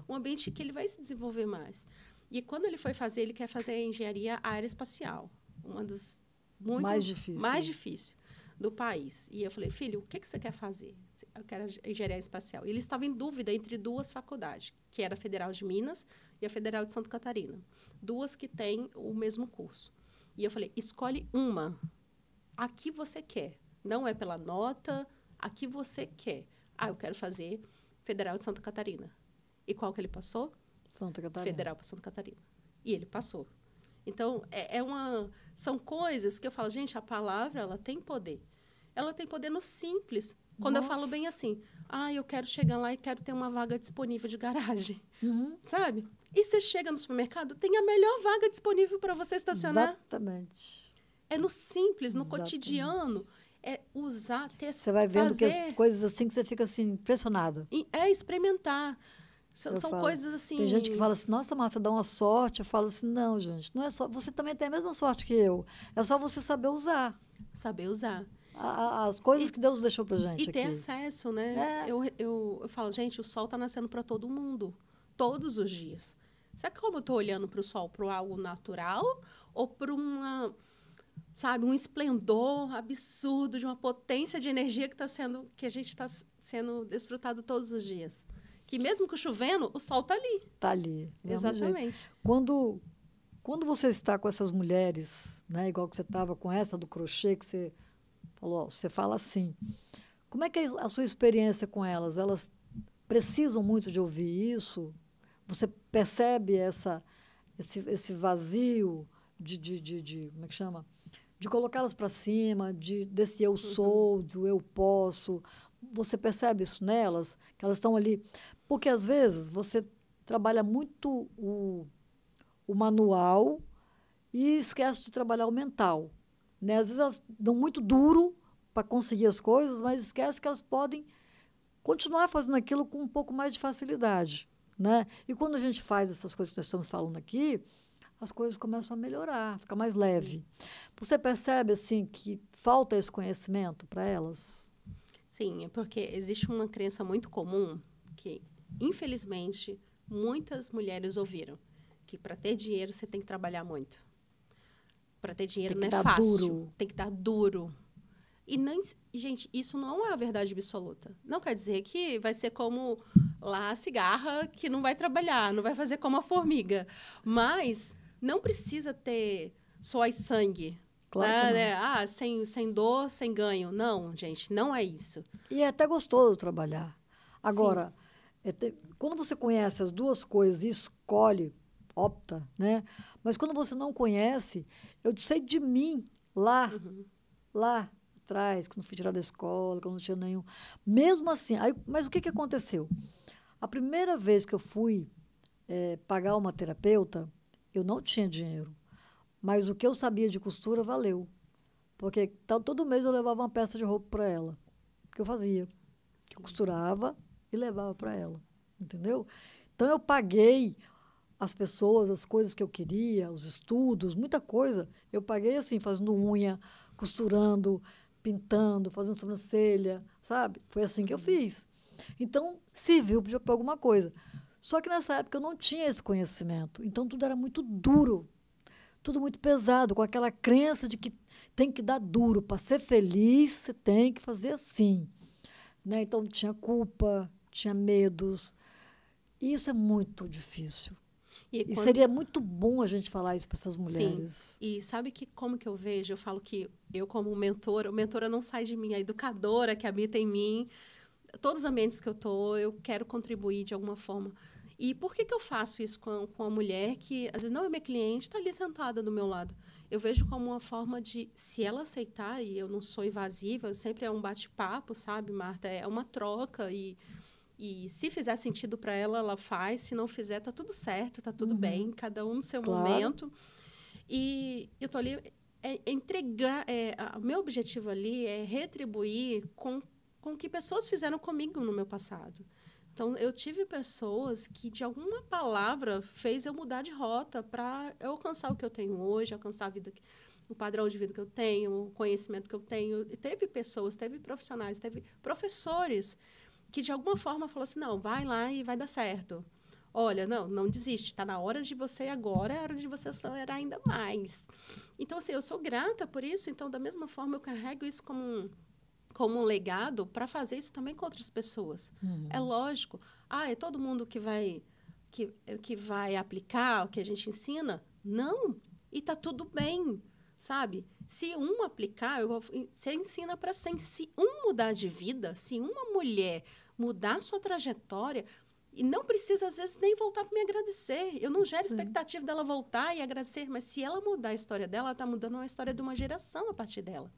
um ambiente que ele vai se desenvolver mais. E quando ele foi fazer, ele quer fazer a engenharia aeroespacial, uma das muito mais difícil do país. E eu falei, filho, o que você quer fazer? Eu quero engenharia espacial. E ele estava em dúvida entre duas faculdades, que era a Federal de Minas e a Federal de Santa Catarina. Duas que têm o mesmo curso. E eu falei, escolhe uma. A que você quer. Não é pela nota, a que você quer. Eu quero fazer Federal de Santa Catarina. E qual que ele passou? Santa Catarina. Federal para Santa Catarina. E ele passou. Então, são coisas que eu falo, gente, a palavra, ela tem poder. Ela tem poder no simples. Quando eu falo bem assim, eu quero chegar lá e quero ter uma vaga disponível de garagem. Uhum. Sabe? E você chega no supermercado, tem a melhor vaga disponível para você estacionar. Exatamente. É no simples, no cotidiano. É usar, testar, você vai vendo que as coisas assim que você fica assim, impressionada. Experimentar. São coisas assim... Tem gente que fala assim, nossa, Márcia, dá uma sorte. Eu falo assim, não, gente, não é só... Você também tem a mesma sorte que eu. É só você saber usar. Saber usar. As coisas que Deus deixou pra gente e ter acesso, né? Eu falo, gente, o sol está nascendo para todo mundo. Todos os dias. Será que como eu estou olhando para o sol, para algo natural? Ou para um esplendor absurdo de uma potência de energia que a gente está sendo desfrutado todos os dias? Que mesmo que chovendo, o sol está ali. Está ali. Exatamente. Quando você está com essas mulheres, né, igual que você estava com essa do crochê, que você falou, você fala assim, como é que é a sua experiência com elas? Elas precisam muito de ouvir isso? Você percebe esse vazio de como é que chama? De colocá-las para cima, desse eu sou, do eu posso. Você percebe isso nelas? Que elas estão ali... Porque, às vezes, você trabalha muito o manual e esquece de trabalhar o mental. Né? Às vezes, elas dão muito duro para conseguir as coisas, mas esquece que elas podem continuar fazendo aquilo com um pouco mais de facilidade. Né? E quando a gente faz essas coisas que nós estamos falando aqui, as coisas começam a melhorar, fica mais leve. Você percebe, assim, que falta esse conhecimento para elas? Sim, é porque existe uma crença muito comum que, infelizmente, muitas mulheres ouviram que para ter dinheiro você tem que trabalhar muito. Para ter dinheiro não é fácil. Tem que dar duro. E, gente, isso não é a verdade absoluta. Não quer dizer que vai ser como lá a cigarra, que não vai trabalhar, não vai fazer como a formiga. Mas não precisa ter suor e sangue. Claro né? Sem dor, sem ganho. Não, gente, não é isso. E é até gostoso trabalhar. Agora, quando você conhece as duas coisas e escolhe, opta, né? Mas quando você não conhece, eu sei de mim lá atrás, quando fui tirar da escola, quando não tinha nenhum. Mesmo assim, mas o que aconteceu? A primeira vez que eu fui pagar uma terapeuta, eu não tinha dinheiro. Mas o que eu sabia de costura valeu. Porque todo mês eu levava uma peça de roupa para ela. Que eu fazia. Eu costurava e levava para ela. Entendeu? Então, eu paguei as pessoas, as coisas que eu queria, os estudos, muita coisa. Eu paguei assim, fazendo unha, costurando, pintando, fazendo sobrancelha, sabe? Foi assim que eu fiz. Então, serviu para alguma coisa. Só que nessa época eu não tinha esse conhecimento. Então, tudo era muito duro, tudo muito pesado, com aquela crença de que tem que dar duro. Para ser feliz, você tem que fazer assim. Né? Então, tinha culpa, tinha medos. E isso é muito difícil. E seria muito bom a gente falar isso para essas mulheres. Sim. E sabe que como que eu vejo? Eu falo que eu, como mentora não sai de mim, a educadora que habita em mim, todos os ambientes que eu tô, eu quero contribuir de alguma forma. E por que eu faço isso com a mulher que, às vezes, não é minha cliente, está ali sentada do meu lado? Eu vejo como uma forma de, se ela aceitar, e eu não sou invasiva, sempre é um bate-papo, sabe, Marta? É uma troca e se fizer sentido para ela, ela faz. Se não fizer, tá tudo certo, tá tudo bem. Cada um no seu momento. E eu tô ali entregar... o meu objetivo ali é retribuir com o que pessoas fizeram comigo no meu passado. Então, eu tive pessoas que, de alguma palavra, fez eu mudar de rota para eu alcançar o que eu tenho hoje, alcançar a vida, o padrão de vida que eu tenho, o conhecimento que eu tenho. E teve pessoas, teve profissionais, teve professores que, de alguma forma, falou assim, não, vai lá e vai dar certo. Olha, não desiste, está na hora de você agora, é hora de você acelerar ainda mais. Então, assim, eu sou grata por isso, então, da mesma forma, eu carrego isso como um legado para fazer isso também com outras pessoas. É lógico. É todo mundo que vai aplicar o que a gente ensina? Não. E está tudo bem, sabe? Se um aplicar, você ensina para 100. Se um mudar de vida, se uma mulher mudar sua trajetória, e não precisa, às vezes, nem voltar para me agradecer. Eu não gero expectativa dela voltar e agradecer, mas se ela mudar a história dela, ela está mudando a história de uma geração a partir dela.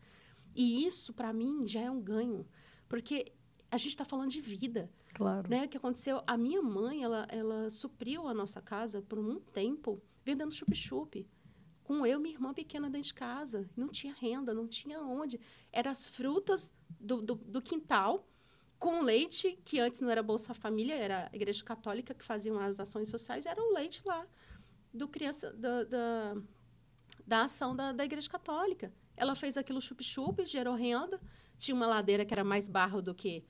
E isso, para mim, já é um ganho. Porque a gente está falando de vida. Claro. Né? O que aconteceu? A minha mãe, ela supriu a nossa casa por um tempo vendendo chup-chup. Com eu e minha irmã pequena dentro de casa. Não tinha renda, não tinha onde. Eram as frutas do quintal, com leite, que antes não era Bolsa Família, era a Igreja Católica que faziam as ações sociais, era o leite lá da ação da Igreja Católica. Ela fez aquilo chup-chup, gerou renda. Tinha uma ladeira que era mais barro do que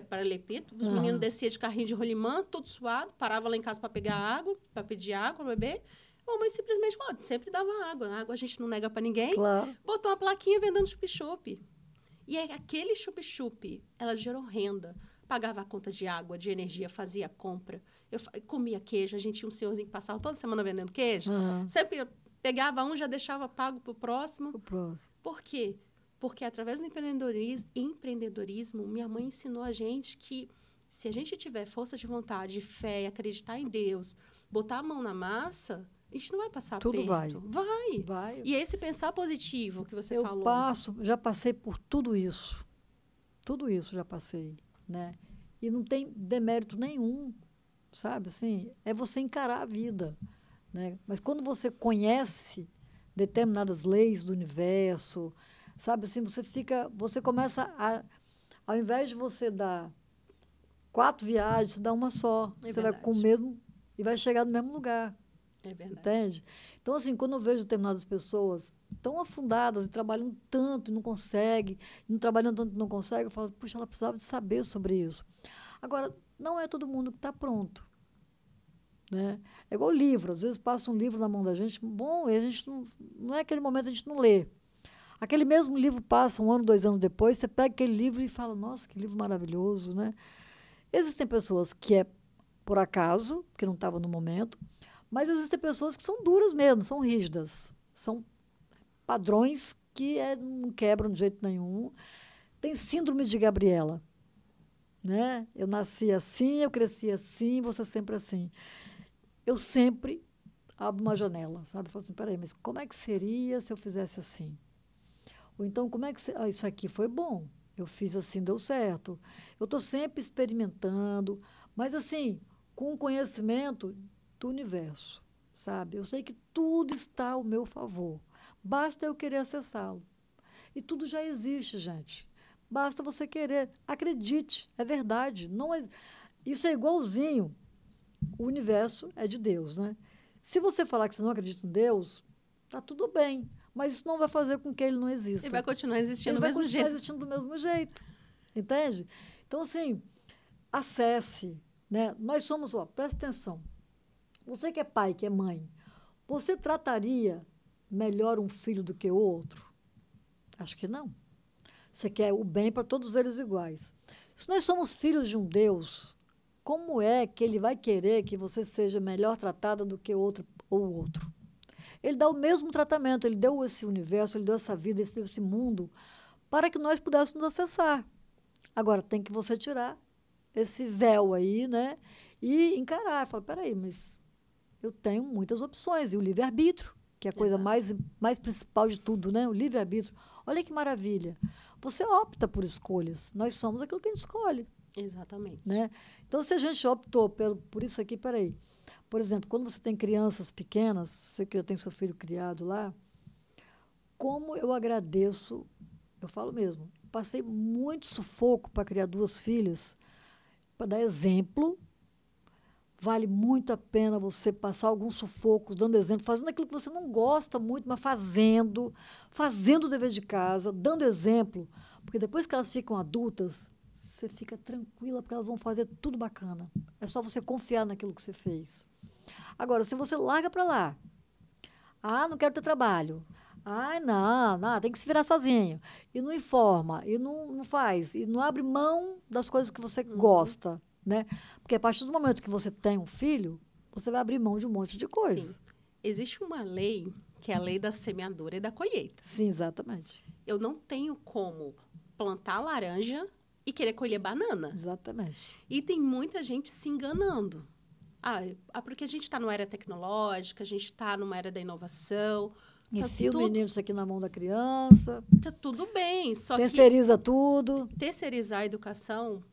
paralelepípedo. Os meninos desciam de carrinho de rolimã, tudo suado, parava lá em casa para pegar água, para pedir água, para beber. A mãe simplesmente falou, sempre dava água. A água a gente não nega para ninguém. Claro. Botou uma plaquinha vendendo chup-chup. E aí, aquele chup-chup, ela gerou renda. Pagava a conta de água, de energia, fazia compra. Eu comia queijo. A gente tinha um senhorzinho que passava toda semana vendendo queijo. Sempre pegava um, já deixava pago para o próximo. Por quê? Porque através do empreendedorismo, minha mãe ensinou a gente que se a gente tiver força de vontade, fé, acreditar em Deus, botar a mão na massa, a gente não vai passar aperto. Tudo vai. E esse pensar positivo que você falou. Já passei por tudo isso. Tudo isso já passei, né? E não tem demérito nenhum, sabe? Assim, é você encarar a vida, né? Mas quando você conhece determinadas leis do universo, sabe assim, você começa ao invés de você dar 4 viagens, você dá uma só. Você vai com o mesmo e vai chegar no mesmo lugar. É verdade. Entende? Então, assim, quando eu vejo determinadas pessoas tão afundadas e trabalhando tanto e não conseguem, não trabalhando tanto e não conseguem, eu falo, puxa, ela precisava de saber sobre isso. Agora, não é todo mundo que está pronto. Né? É igual livro. Às vezes passa um livro na mão da gente, bom, e a gente não é aquele momento a gente não lê. Aquele mesmo livro passa 1 ano, 2 anos depois, você pega aquele livro e fala, nossa, que livro maravilhoso, né? Existem pessoas que é por acaso, que não estavam no momento, mas existem pessoas que são duras mesmo, são rígidas, são padrões que não quebram de jeito nenhum. Tem síndrome de Gabriela, né? Eu nasci assim, eu cresci assim, você sempre assim. Eu sempre abro uma janela, sabe? Eu falo assim, peraí, mas como é que seria se eu fizesse assim? Ou então, como é que... isso aqui foi bom, eu fiz assim, deu certo. Eu estou sempre experimentando, mas assim, com o conhecimento do universo, sabe? Eu sei que tudo está ao meu favor. Basta eu querer acessá-lo. E tudo já existe, gente. Basta você querer. Acredite, é verdade. Isso é igualzinho. O universo é de Deus, né? Se você falar que você não acredita em Deus, tá tudo bem. Mas isso não vai fazer com que ele não exista. Ele vai continuar existindo Ele do vai mesmo continuar jeito. existindo do mesmo jeito. Entende? Então, assim, acesse, né? Nós somos, ó, presta atenção. Você que é pai, que é mãe, você trataria melhor um filho do que o outro? Acho que não. Você quer o bem para todos eles iguais. Se nós somos filhos de um Deus, como é que ele vai querer que você seja melhor tratada do que o outro ou o outro? Ele dá o mesmo tratamento, ele deu esse universo, ele deu essa vida, esse mundo, para que nós pudéssemos acessar. Agora, tem que você tirar esse véu aí, né? E encarar. Falar, peraí, mas eu tenho muitas opções. E o livre-arbítrio, que é a coisa mais principal de tudo, né? O livre-arbítrio. Olha que maravilha. Você opta por escolhas. Nós somos aquilo que a gente escolhe. Exatamente. Né? Então, se a gente optou por isso aqui, peraí. Por exemplo, quando você tem crianças pequenas, você que já tem seu filho criado lá, como eu agradeço, eu falo mesmo, passei muito sufoco para criar 2 filhas, para dar exemplo. Vale muito a pena você passar alguns sufocos, dando exemplo, fazendo aquilo que você não gosta muito, mas fazendo o dever de casa, dando exemplo. Porque depois que elas ficam adultas, você fica tranquila, porque elas vão fazer tudo bacana. É só você confiar naquilo que você fez. Agora, se você larga para lá, não quero ter trabalho. Não, tem que se virar sozinho. E não informa, e não faz, e não abre mão das coisas que você gosta. Né? Porque a partir do momento que você tem um filho, você vai abrir mão de um monte de coisa. Sim. Existe uma lei, que é a lei da semeadura e da colheita. Sim, exatamente. Eu não tenho como plantar laranja e querer colher banana. Exatamente. E tem muita gente se enganando. Porque a gente está numa era tecnológica, a gente está numa era da inovação. Enfia o menino isso aqui na mão da criança. Tá tudo bem, só terceiriza tudo. Terceirizar a educação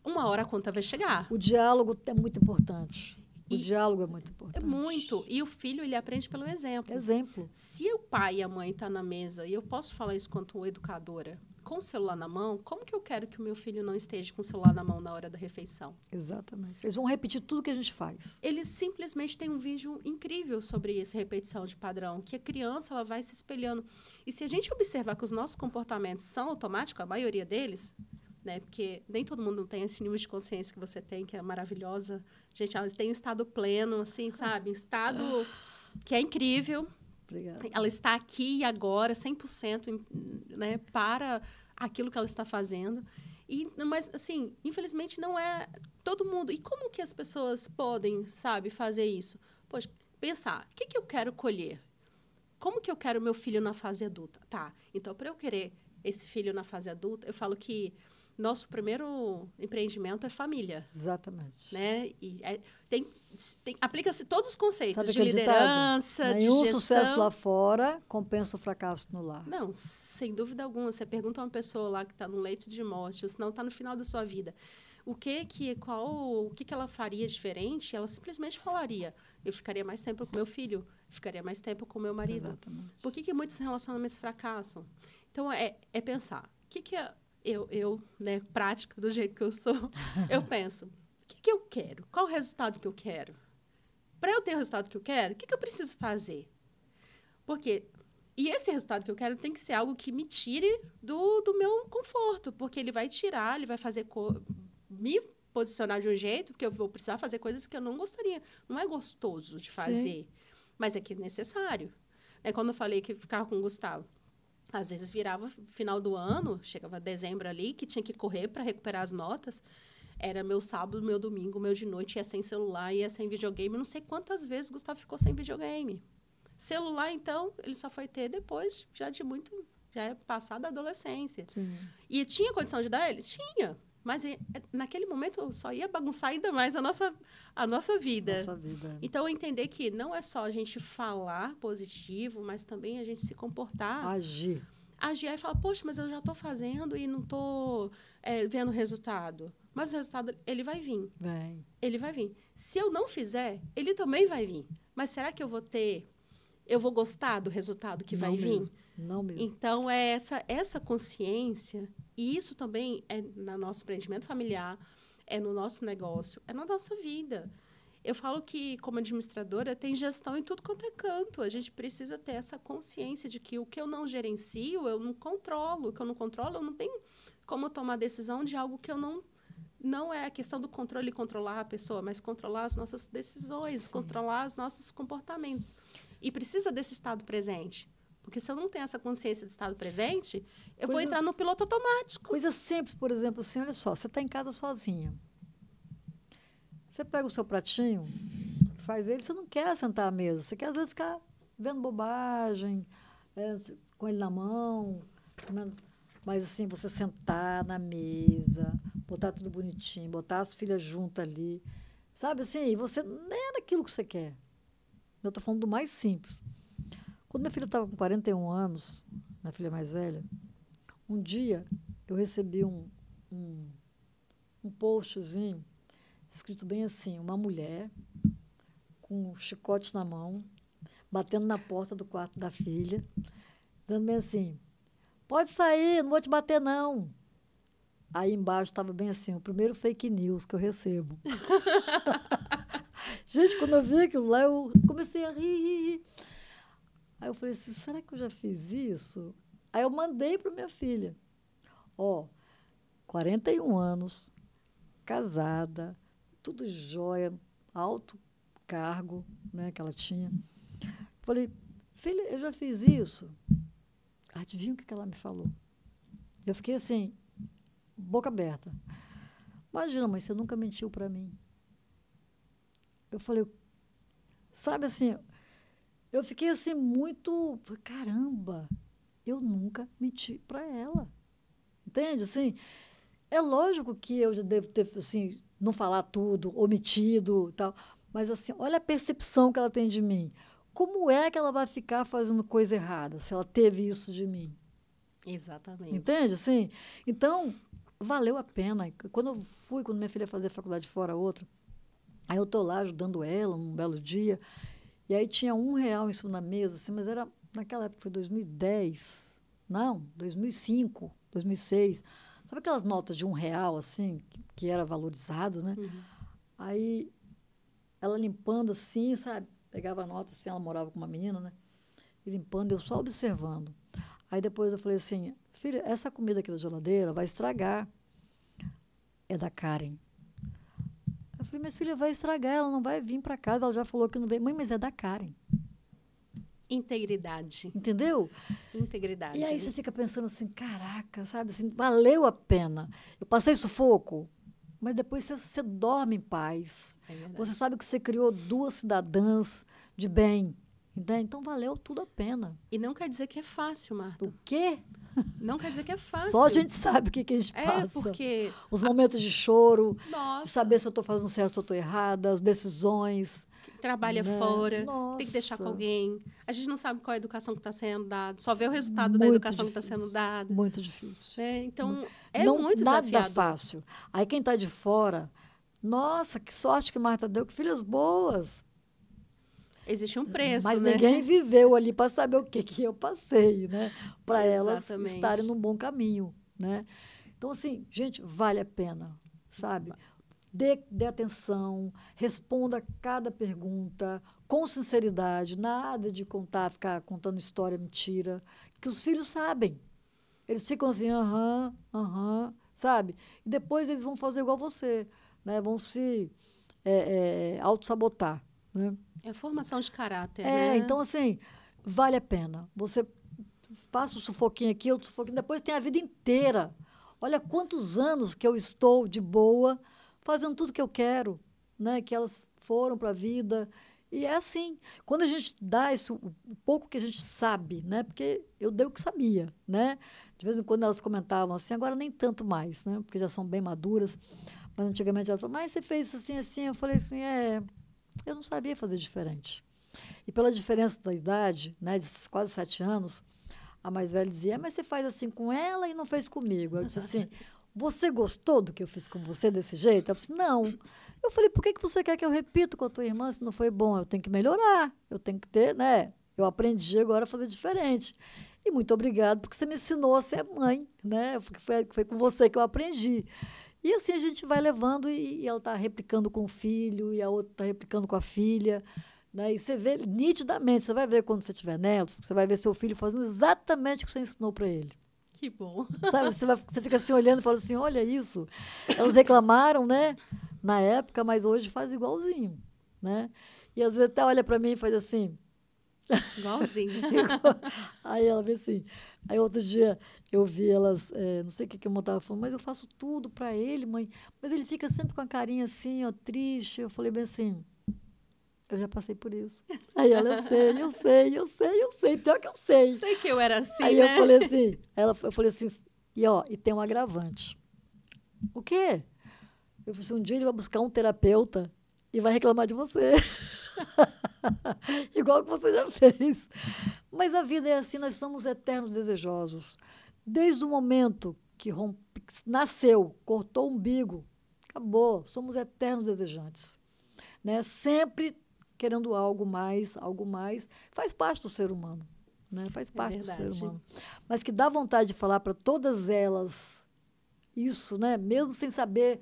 uma hora a conta vai chegar. O diálogo é muito importante. O diálogo é muito importante. É muito. E o filho, ele aprende pelo exemplo. Exemplo. Se o pai e a mãe estão na mesa, e eu posso falar isso quanto educadora, com o celular na mão, como que eu quero que o meu filho não esteja com o celular na mão na hora da refeição? Exatamente. Eles vão repetir tudo que a gente faz. Eles simplesmente têm um vídeo incrível sobre essa repetição de padrão, que a criança ela vai se espelhando. E se a gente observar que os nossos comportamentos são automáticos, a maioria deles, né? Porque nem todo mundo tem esse nível de consciência que você tem, que é maravilhosa. Gente, ela tem um estado pleno, assim, sabe? Um estado que é incrível. Obrigada. Ela está aqui e agora, 100%, né, para aquilo que ela está fazendo. Mas, assim, infelizmente, não é todo mundo. E como que as pessoas podem, sabe, fazer isso? Poxa, pensar, o que eu quero colher? Como que eu quero meu filho na fase adulta? Tá, então, para eu querer esse filho na fase adulta, eu falo que nosso primeiro empreendimento é família. Exatamente. Né? E aplica-se todos os conceitos. Sabe de liderança, de gestão. Nenhum sucesso lá fora compensa o fracasso no lar. Não, sem dúvida alguma. Você pergunta a uma pessoa lá que está no leito de morte, ou se não está no final da sua vida, o que ela faria diferente, ela simplesmente falaria, eu ficaria mais tempo com meu filho, ficaria mais tempo com meu marido. Exatamente. Por que muitos relacionamentos fracassam? Então, é pensar, eu, né, prática, do jeito que eu sou, eu penso, o que eu quero? Qual o resultado que eu quero? Para eu ter o resultado que eu quero, o que eu preciso fazer? E esse resultado que eu quero tem que ser algo que me tire do meu conforto, porque ele vai fazer me posicionar de um jeito, porque eu vou precisar fazer coisas que eu não gostaria. Não é gostoso de fazer, mas é que é necessário. Quando eu falei que ficava com o Gustavo, às vezes virava final do ano, chegava dezembro ali, que tinha que correr para recuperar as notas. Era meu sábado, meu domingo, meu de noite, ia sem celular, ia sem videogame. Não sei quantas vezes Gustavo ficou sem videogame. Celular, então, ele só foi ter depois, já é passada a adolescência. Sim. E tinha condição de dar ele? Tinha. Mas naquele momento só ia bagunçar ainda mais a nossa vida. Nossa vida. Então, entender que não é só a gente falar positivo, mas também a gente se comportar. Agir e falar, poxa, mas eu já estou fazendo e não estou vendo resultado. Mas o resultado, ele vai vir. Ele vai vir. Se eu não fizer, ele também vai vir. Mas será que eu vou gostar do resultado que vai vir? Não mesmo. Então, é essa consciência, e isso também é no nosso empreendimento familiar, é no nosso negócio, é na nossa vida. Eu falo que, como administradora, tem gestão em tudo quanto é canto. A gente precisa ter essa consciência de que o que eu não gerencio, eu não controlo. O que eu não controlo, eu não tenho como tomar decisão de algo que eu não... Não é a questão do controle e controlar a pessoa, mas controlar as nossas decisões, Sim. controlar os nossos comportamentos. E precisa desse estado presente. Porque se eu não tenho essa consciência de estado presente, eu vou entrar no piloto automático. Coisa simples, por exemplo, assim, olha só, você está em casa sozinha. Você pega o seu pratinho, faz ele, você não quer sentar à mesa, você quer às vezes ficar vendo bobagem, com ele na mão, comendo. Mas assim, você sentar na mesa, botar tudo bonitinho, botar as filhas juntas ali, sabe assim, e você nem era aquilo que você quer. Eu estou falando do mais simples. Quando minha filha estava com 41 anos, minha filha mais velha, um dia eu recebi um postzinho escrito bem assim, uma mulher com um chicote na mão, batendo na porta do quarto da filha, dizendo bem assim, pode sair, não vou te bater não. Aí embaixo estava bem assim, o primeiro fake news que eu recebo. Gente, quando eu vi aquilo lá, eu comecei a rir. Aí eu falei assim, será que eu já fiz isso? Aí eu mandei para minha filha. 41 anos, casada, tudo jóia, alto cargo, né, que ela tinha. Falei, filha, eu já fiz isso. Adivinha o que ela me falou? Eu fiquei assim, boca aberta. Imagina, mãe, você nunca mentiu para mim. Eu falei, sabe assim, eu fiquei assim muito, caramba, eu nunca menti para ela. Entende? Assim, é lógico que eu já devo ter, assim, não falar tudo, omitido e tal, mas assim, olha a percepção que ela tem de mim. Como é que ela vai ficar fazendo coisa errada se ela teve isso de mim? Exatamente. Entende? Assim, então, valeu a pena. Quando minha filha fazia faculdade fora, outra, aí eu estou lá ajudando ela num belo dia, e aí tinha R$ 1 em cima da mesa, assim, mas era, naquela época, foi 2010, não, 2005, 2006. Sabe aquelas notas de R$ 1, assim, que era valorizado, né? Uhum. Aí, ela limpando assim, sabe? Pegava a nota assim, ela morava com uma menina, né? E limpando, eu só observando. Aí depois eu falei assim, filha, essa comida aqui da geladeira vai estragar. É da Karen. Eu falei, mas filha, vai estragar, ela não vai vir para casa, ela já falou que não vem. Mãe, mas é da Karen. Integridade. Entendeu? Integridade. E aí você fica pensando assim, caraca, sabe, assim, valeu a pena. Eu passei sufoco, mas depois você dorme em paz. É verdade. Você sabe que você criou 2 cidadãs de bem. Entende? Então valeu tudo a pena. E não quer dizer que é fácil, Marta. O quê? Não quer dizer que é fácil. Só a gente sabe o que a gente passa. Porque... Os momentos de choro, Nossa. de saber se eu estou fazendo certo ou se eu estou errada, as decisões. Trabalha né? fora, Nossa. tem que deixar com alguém. A gente não sabe qual é a educação que está sendo dada, só vê o resultado da Muito educação difícil. que está sendo dada. Muito difícil. Então, não, muito nada desafiador. fácil. Aí quem está de fora, nossa, que sorte que Marta deu, que filhas boas. Existe um preço, Mas né? ninguém viveu ali para saber o que eu passei, né? Para elas Exatamente. estarem num bom caminho, né? Então, assim, gente, vale a pena, sabe? Dê atenção, responda cada pergunta com sinceridade, nada de ficar contando história, mentira, que os filhos sabem. Eles ficam assim, sabe? E depois eles vão fazer igual você, né? Vão se auto-sabotar, né? É formação de caráter, né? Então, assim, vale a pena. Você passa um sufoquinho aqui, outro sufoquinho, depois tem a vida inteira. Olha quantos anos que eu estou de boa, fazendo tudo que eu quero, né? Que elas foram para a vida. E é assim, quando a gente dá isso, o pouco que a gente sabe, né? Porque eu dei o que sabia, né? De vez em quando elas comentavam assim, agora nem tanto mais, né? Porque já são bem maduras. Mas antigamente elas falavam, mas você fez isso assim, assim. Eu falei assim, eu não sabia fazer diferente. E pela diferença da idade, né? De quase 7 anos, a mais velha dizia, mas você faz assim com ela e não fez comigo. Eu disse assim, você gostou do que eu fiz com você desse jeito? Ela disse, não. Eu falei, por que você quer que eu repita com a tua irmã se não foi bom? Eu tenho que melhorar, eu tenho que ter, né? Eu aprendi agora a fazer diferente. E muito obrigado, porque você me ensinou a ser mãe, né? Porque foi com você que eu aprendi. E assim a gente vai levando e ela está replicando com o filho e a outra está replicando com a filha. Né? E você vê nitidamente, você vai ver quando você tiver netos, você vai ver seu filho fazendo exatamente o que você ensinou para ele. Que bom. Sabe? Você fica assim olhando e fala assim, olha isso. Elas reclamaram, né? Na época, mas hoje faz igualzinho. Né? E às vezes até olha para mim e faz assim. Igualzinho. Aí ela vê assim. Aí outro dia eu vi elas, não sei o que eu estava falando, mas eu faço tudo para ele, mãe. Mas ele fica sempre com a carinha assim, ó, triste. Eu falei bem assim, eu já passei por isso. Aí ela, eu sei, pior que eu sei. Sei que eu era assim, Aí né? eu falei assim, eu falei assim, e tem um agravante. O quê? Eu falei assim, um dia ele vai buscar um terapeuta e vai reclamar de você. Igual que você já fez. Mas a vida é assim, nós somos eternos desejosos. Desde o momento que nasceu, cortou o umbigo, acabou, somos eternos desejantes. Né? Sempre querendo algo mais, faz parte do ser humano. Né? Faz parte do ser humano. Mas que dá vontade de falar para todas elas isso, né? Mesmo sem saber,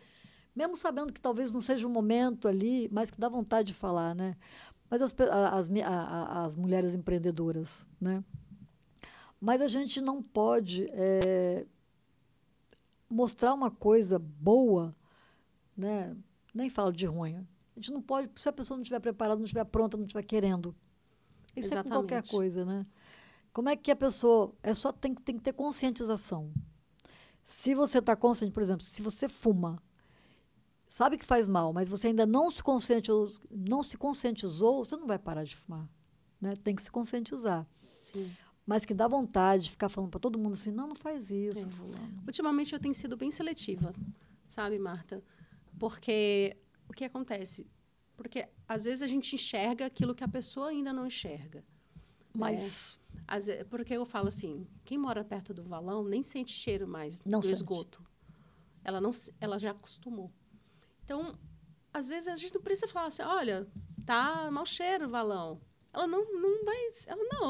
mesmo sabendo que talvez não seja o momento ali, mas que dá vontade de falar, né? Mas as mulheres empreendedoras, né? Mas a gente não pode mostrar uma coisa boa, né? Nem falo de ruim. A gente não pode, se a pessoa não estiver preparada, não estiver pronta, não estiver querendo. Isso é com qualquer coisa, né? Como é que a pessoa... tem que ter conscientização. Se você está consciente, por exemplo, se você fuma, sabe que faz mal, mas você ainda não se conscientizou, você não vai parar de fumar. Né? Tem que se conscientizar. Sim. Mas que dá vontade de ficar falando para todo mundo assim, não faz isso. Ultimamente eu tenho sido bem seletiva, sabe, Marta? Porque o que acontece? Porque às vezes a gente enxerga aquilo que a pessoa ainda não enxerga. Mas... Porque eu falo assim, quem mora perto do valão nem sente cheiro mais do esgoto. Ela já acostumou. Então, às vezes a gente não precisa falar assim, olha, tá mau cheiro o valão. Ela não vai...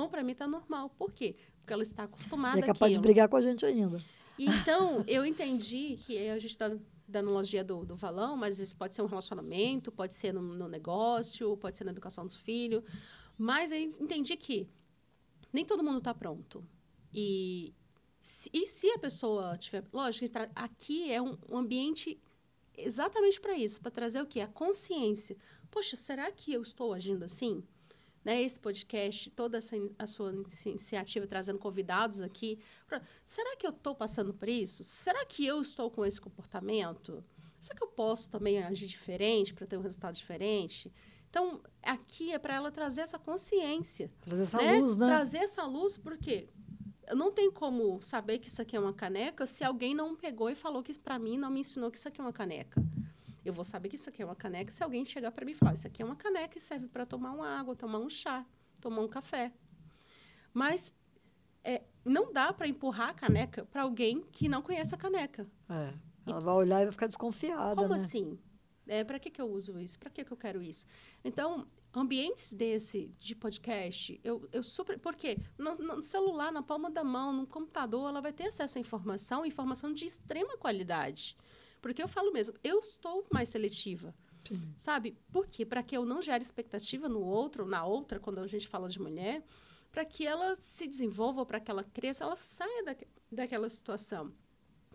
para mim tá normal. Por quê? Porque ela está acostumada àquilo. É capaz de brigar com a gente ainda. Então, eu entendi que a gente está da analogia do valão, mas isso pode ser um relacionamento, pode ser no negócio, pode ser na educação dos filhos. Mas eu entendi que nem todo mundo está pronto. E se a pessoa tiver... Lógico, aqui é um ambiente exatamente para isso, para trazer o quê? A consciência. Poxa, será que eu estou agindo assim? Né? Esse podcast, toda a sua iniciativa, trazendo convidados aqui. Será que eu estou passando por isso? Será que eu estou com esse comportamento? Será que eu posso também agir diferente para ter um resultado diferente? Então, aqui é para ela trazer essa consciência. Trazer essa luz, né? Trazer essa luz, porque não tem como saber que isso aqui é uma caneca se alguém não pegou e falou que para mim, não me ensinou que isso aqui é uma caneca. Eu vou saber que isso aqui é uma caneca se alguém chegar para mim e falar, isso aqui é uma caneca e serve para tomar uma água, tomar um chá, tomar um café. Mas não dá para empurrar a caneca para alguém que não conhece a caneca. Ela vai olhar e vai ficar desconfiada, Como né? assim? Para que eu uso isso? Para que eu quero isso? Então, ambientes de podcast, eu super... Por quê? No celular, na palma da mão, no computador, ela vai ter acesso à informação de extrema qualidade. Porque eu falo mesmo, eu estou mais seletiva. Sim. Sabe? Por quê? Para que eu não gere expectativa no outro, na outra, quando a gente fala de mulher, para que ela se desenvolva, para que ela cresça, ela saia daquela situação.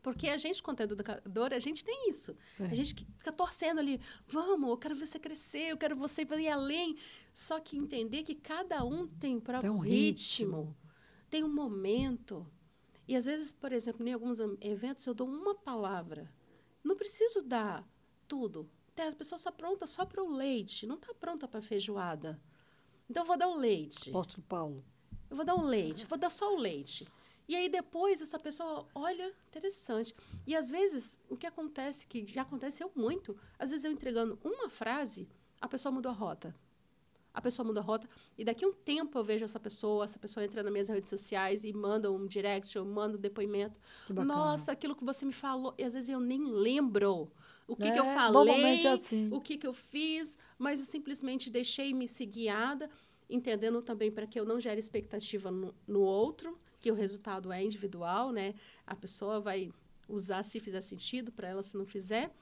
Porque a gente, quanto educadora, a gente tem isso. A gente fica torcendo ali, vamos, eu quero ver você crescer, eu quero você ir além. Só que entender que cada um tem o próprio ritmo, tem um momento. E, às vezes, por exemplo, em alguns eventos, eu dou uma palavra. Não preciso dar tudo. A pessoa está pronta só para o leite, não está pronta para a feijoada. Então, eu vou dar o leite. Apóstolo Paulo. Eu vou dar um leite, vou dar só o leite. E aí, depois, essa pessoa, olha, interessante. E, às vezes, o que acontece, que já aconteceu muito, às vezes eu entregando uma frase, a pessoa muda a rota. E daqui a um tempo eu vejo essa pessoa entra nas minhas redes sociais e manda um direct, eu mando um depoimento. Nossa, aquilo que você me falou, e às vezes eu nem lembro o que eu falei, assim. o que eu fiz, mas eu simplesmente deixei-me ser guiada, entendendo também para que eu não gere expectativa no outro, que o resultado é individual, né? A pessoa vai usar se fizer sentido para ela, se não fizer.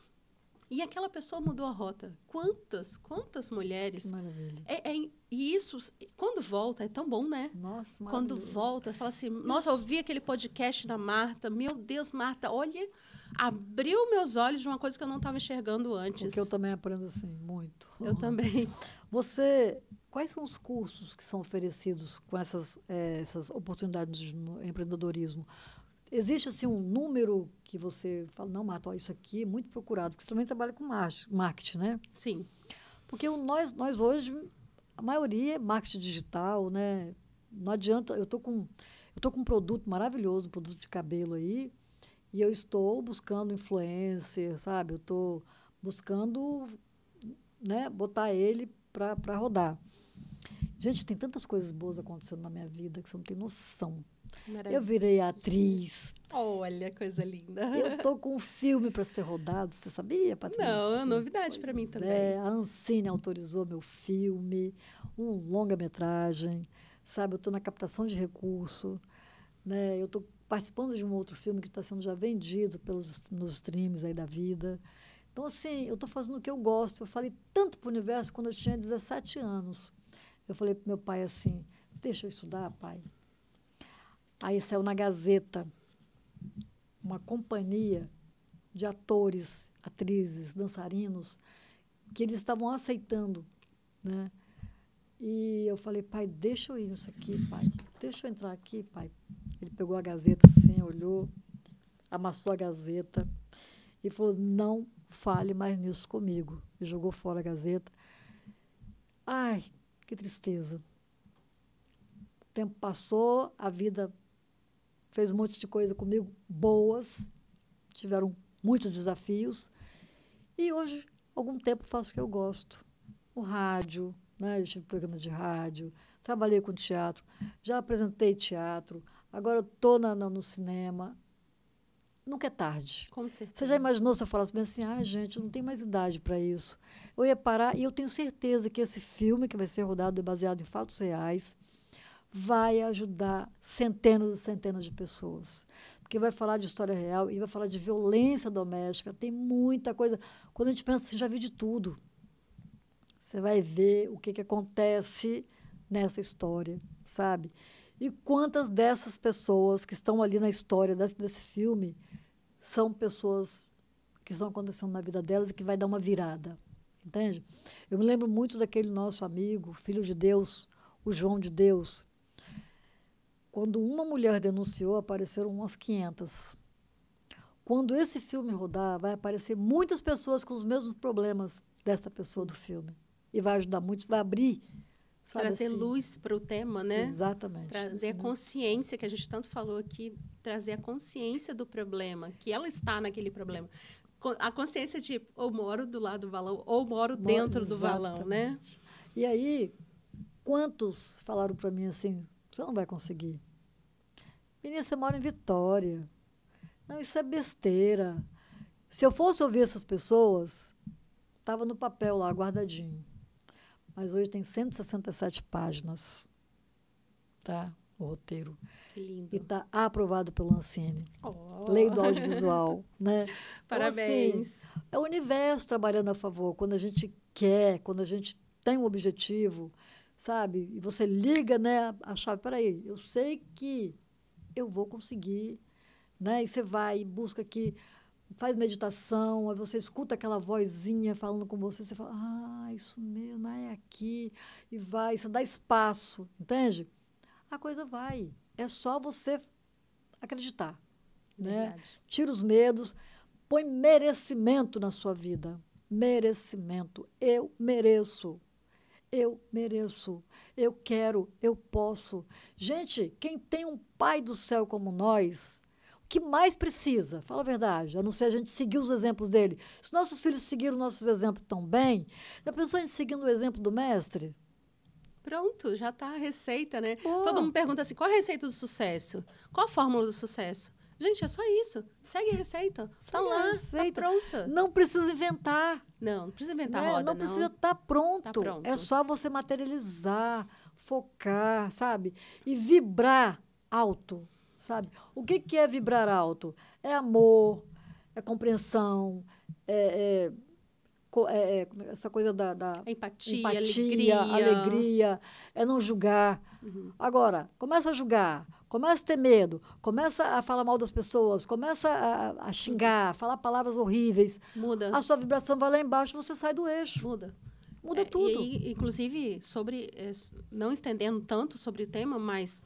E aquela pessoa mudou a rota. Quantas mulheres... Maravilha. E isso, quando volta, é tão bom, né? Nossa, Quando maravilhoso. volta, fala assim, nossa, eu vi aquele podcast da Marta, meu Deus, Marta, olha, abriu meus olhos de uma coisa que eu não estava enxergando antes. Porque eu também aprendo assim, muito. Eu também. Quais são os cursos que são oferecidos com essas oportunidades no empreendedorismo? Existe, assim, um número que você fala, não, Marta, ó, isso aqui é muito procurado, porque você também trabalha com marketing, né? Sim. Porque nós hoje, a maioria é marketing digital, né? Não adianta, eu tô com um produto maravilhoso, um produto de cabelo aí, e eu estou buscando influencer, sabe? Eu estou buscando, né, botar ele para rodar. Gente, tem tantas coisas boas acontecendo na minha vida que você não tem noção. Maravilha. Eu virei atriz. Olha, coisa linda. Eu tô com um filme para ser rodado, você sabia, Patrícia? Não, é novidade para mim também. A Ancine autorizou meu filme, um longa-metragem, sabe? Eu estou na captação de recurso, né? Eu estou participando de um outro filme que está sendo já vendido nos streams aí da vida. Então, assim, eu estou fazendo o que eu gosto. Eu falei tanto para o universo quando eu tinha 17 anos. Eu falei para meu pai assim, deixa eu estudar, pai. Aí saiu na Gazeta uma companhia de atores, atrizes, dançarinos, que eles estavam aceitando, né? E eu falei, pai, deixa eu ir nisso aqui, pai. Deixa eu entrar aqui, pai. Ele pegou a Gazeta assim, olhou, amassou a Gazeta e falou, não fale mais nisso comigo. E jogou fora a Gazeta. Ai, que tristeza. O tempo passou, a vida fez um monte de coisa comigo, boas, tiveram muitos desafios. E hoje, algum tempo, faço o que eu gosto. O rádio, né? Eu tive programas de rádio, trabalhei com teatro, já apresentei teatro, agora eu estou no cinema. Nunca é tarde. Com certeza. Você já imaginou se eu falasse bem assim, gente, eu não tenho mais idade para isso. Eu ia parar, e eu tenho certeza que esse filme, que vai ser rodado e baseado em fatos reais, vai ajudar centenas e centenas de pessoas. Porque vai falar de história real e vai falar de violência doméstica. Tem muita coisa. Quando a gente pensa assim, já vi de tudo. Você vai ver o que acontece nessa história, sabe? E quantas dessas pessoas que estão ali na história desse filme são pessoas que estão acontecendo na vida delas e que vai dar uma virada, entende? Eu me lembro muito daquele nosso amigo, filho de Deus, o João de Deus. Quando uma mulher denunciou, apareceram umas 500. Quando esse filme rodar, vai aparecer muitas pessoas com os mesmos problemas dessa pessoa do filme. E vai ajudar muitos, vai abrir, sabe, trazer assim, luz para o tema, né? Exatamente. Trazer a consciência, que a gente tanto falou aqui, trazer a consciência do problema, que ela está naquele problema. A consciência de, ou moro do lado do valão, ou moro dentro do valão, né? E aí, quantos falaram para mim assim, você não vai conseguir. Menina, você mora em Vitória. Não, isso é besteira. Se eu fosse ouvir essas pessoas, estava no papel lá, guardadinho. Mas hoje tem 167 páginas, tá? O roteiro. Que lindo. E está aprovado pelo Ancine. Oh. Lei do audiovisual, né? Parabéns. Então, assim, é o universo trabalhando a favor. Quando a gente quer, quando a gente tem um objetivo, sabe? E você liga, né, a chave, peraí, eu sei que eu vou conseguir, né? E você vai e busca aqui, faz meditação, aí você escuta aquela vozinha falando com você, você fala, isso mesmo, é aqui, e vai, você dá espaço, entende? A coisa vai, é só você acreditar, né? Tira os medos, põe merecimento na sua vida, merecimento, eu mereço, eu quero, eu posso. Gente, quem tem um Pai do céu como nós, o que mais precisa? Fala a verdade, a não ser a gente seguir os exemplos dele. Se nossos filhos seguiram nossos exemplos tão bem, já pensou em seguindo o exemplo do mestre? Pronto, já está a receita, né? Pô. Todo mundo pergunta assim, qual a receita do sucesso? Qual a fórmula do sucesso? Gente, é só isso. Segue a receita. Está lá, está pronta. Não precisa inventar. Não precisa inventar roda, não. Não precisa estar pronto. Tá pronto. É só você materializar, focar, sabe? E vibrar alto, sabe? O que que é vibrar alto? É amor, é compreensão, essa coisa da Empatia, empatia, alegria. alegria, é não julgar. Uhum. Agora, começa a julgar, começa a ter medo, começa a falar mal das pessoas, começa a xingar, a falar palavras horríveis. Muda, A sua vibração vai lá embaixo, você sai do eixo. muda. Muda E tudo. aí, inclusive, não estendendo tanto sobre o tema, mas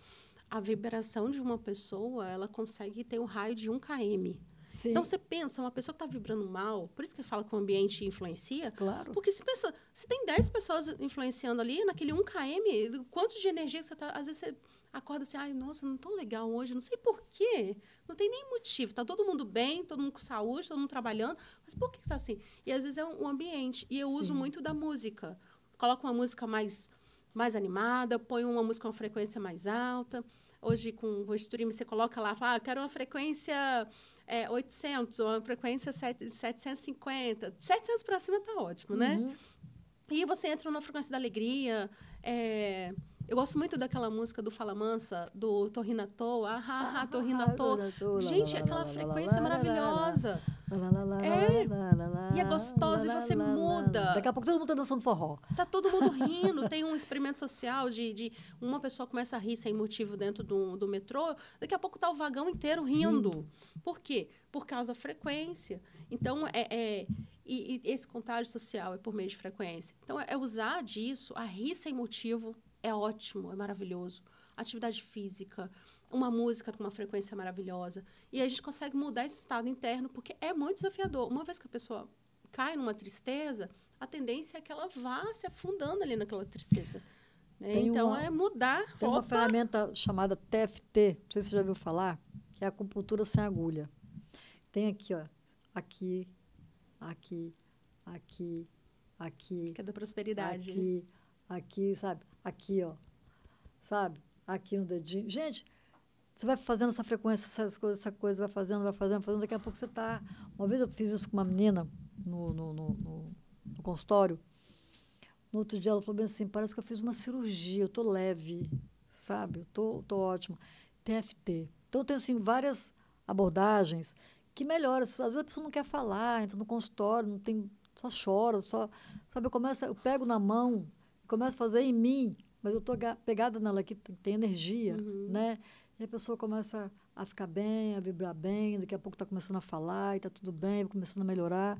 a vibração de uma pessoa, ela consegue ter um raio de 1 km. Sim, Então, você pensa, uma pessoa que está vibrando mal, por isso que fala que o ambiente influencia, claro. porque se pensa, se tem 10 pessoas influenciando ali, naquele 1 km, quanto de energia você está... Às vezes você acorda assim, ai, nossa, não estou legal hoje, não sei por quê, não tem nem motivo, está todo mundo bem, todo mundo com saúde, todo mundo trabalhando, mas por que está assim? E às vezes é um ambiente, e eu uso Sim. muito da música. Coloco uma música mais animada, ponho uma música com uma frequência mais alta. Hoje, com o stream, você coloca lá, fala, quero uma frequência 800, ou uma frequência 750. 700 para cima tá ótimo, né? Uhum. E você entra na frequência da alegria. Eu gosto muito daquela música do Fala Mansa, do Tô rindo à toa. Tô rindo à toa. Gente, aquela frequência é maravilhosa. E é gostosa, e você muda. Daqui a pouco todo mundo tá dançando forró. Tá todo mundo rindo. Tem um experimento social de uma pessoa começa a rir sem motivo dentro do metrô, daqui a pouco tá o vagão inteiro rindo. Por quê? Por causa da frequência. Então, e esse contágio social é por meio de frequência. Então, é usar disso, a rir sem motivo é ótimo, é maravilhoso. Atividade física, uma música com uma frequência maravilhosa. E a gente consegue mudar esse estado interno, porque é muito desafiador. Uma vez que a pessoa cai numa tristeza, a tendência é que ela vá se afundando ali naquela tristeza. Né? Então, é mudar. Tem uma ferramenta chamada TFT, não sei se você já ouviu falar, que é a acupuntura sem agulha. Tem aqui, ó, aqui, aqui, aqui, aqui. Que é da prosperidade. Aqui, sabe? Aqui, ó, sabe? Aqui no dedinho. Gente, você vai fazendo essa frequência, essa coisa, vai fazendo, daqui a pouco você está... Uma vez eu fiz isso com uma menina no consultório. No outro dia ela falou bem assim, parece que eu fiz uma cirurgia, eu estou leve, sabe? Eu tô ótima. TFT. Então, tem, assim, várias abordagens que melhoram. Às vezes a pessoa não quer falar, entra no consultório, não tem, só chora, só... Sabe, eu pego na mão, começo a fazer em mim, mas eu estou pegada nela aqui, tem energia, né? E a pessoa começa a ficar bem, a vibrar bem, daqui a pouco está começando a falar, e está tudo bem, começando a melhorar.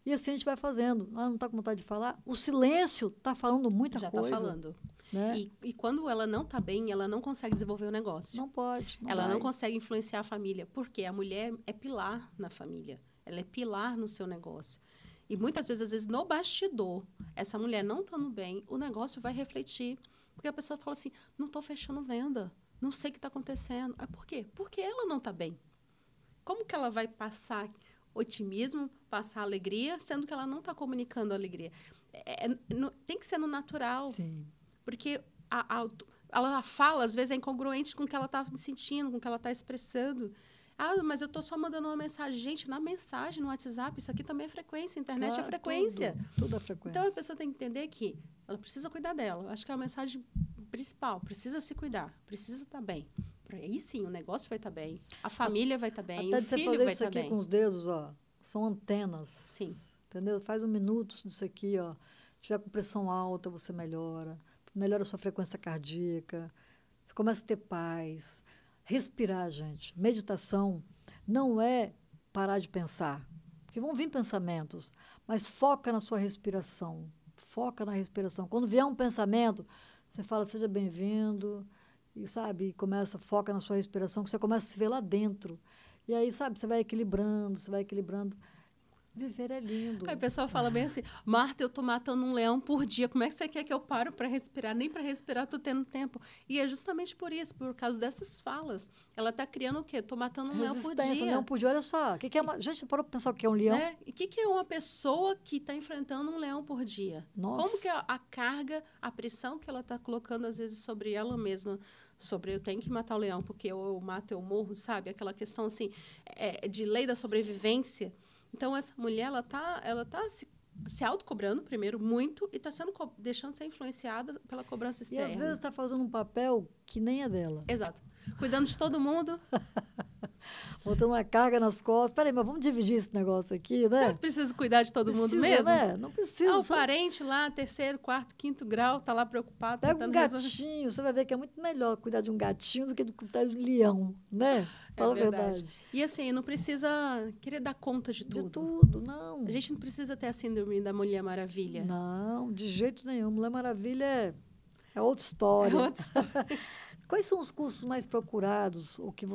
E assim a gente vai fazendo. Ela não está com vontade de falar. O silêncio está falando muita coisa. Já está falando. Né? E quando ela não está bem, ela não consegue desenvolver o negócio. Não pode. Ela não consegue influenciar a família. Porque a mulher é pilar na família. Ela é pilar no seu negócio. E muitas vezes, no bastidor, essa mulher não estando bem, o negócio vai refletir. Porque a pessoa fala assim, não estou fechando venda. Não sei o que está acontecendo. Por quê? Porque ela não está bem. Como que ela vai passar otimismo, passar alegria, sendo que ela não está comunicando alegria? Tem que ser no natural. Sim. Porque ela fala, às vezes, é incongruente com o que ela está sentindo, com o que ela está expressando. Ah, mas eu estou só mandando uma mensagem. Gente, na mensagem, no WhatsApp, isso aqui também é frequência. Internet é frequência. Tudo é frequência. Então, a pessoa tem que entender que ela precisa cuidar dela. Acho que é a mensagem principal. Precisa se cuidar. Precisa estar bem. Aí sim, o negócio vai estar bem. A família vai estar bem. Até o filho vai estar bem. Isso aqui com os dedos, ó, são antenas. Sim. Entendeu? Faz 1 minuto disso aqui, ó. Se tiver com pressão alta, você melhora. Melhora a sua frequência cardíaca. Você começa a ter paz. Respirar, gente. Meditação não é parar de pensar. Porque vão vir pensamentos. Mas foca na sua respiração. Foca na respiração. Quando vier um pensamento, você fala, seja bem-vindo. E, sabe, foca na sua respiração, que você começa a se ver lá dentro. E aí, sabe, você vai equilibrando, Viver é lindo. Aí o pessoal fala bem assim, Marta, eu tô matando um leão por dia, como é que você quer que eu pare para respirar? Nem para respirar tô tendo tempo. E é justamente por isso, por causa dessas falas. Ela tá criando o quê? Tô matando um leão por dia. Um leão por dia, olha só. Gente, parou para pensar o que é um leão? E o que é uma pessoa que está enfrentando um leão por dia? Nossa. Como que a carga, a pressão que ela está colocando, às vezes, sobre ela mesma, sobre eu tenho que matar o leão, porque eu mato, eu morro, sabe? Aquela questão, assim, de lei da sobrevivência. Então, essa mulher, ela tá se autocobrando, primeiro, muito, e está deixando ser influenciada pela cobrança externa. E, às vezes, está fazendo um papel que nem é dela. Exato. Cuidando de todo mundo. Botando uma carga nas costas. Peraí, mas vamos dividir esse negócio aqui, né? Será que precisa cuidar de todo mundo Precisa, mesmo? né? Não precisa. O parente lá, terceiro, quarto, quinto grau, tá lá preocupado, Pega um tentando resolver. gatinho, você vai ver que é muito melhor cuidar de um gatinho do que de cuidar de um leão, né? Fala a verdade. E assim, não precisa querer dar conta de tudo. De tudo, não. A gente não precisa ter a síndrome da Mulher Maravilha. Não, de jeito nenhum. Mulher Maravilha é outra história. É outra história. Quais são os cursos mais procurados? O que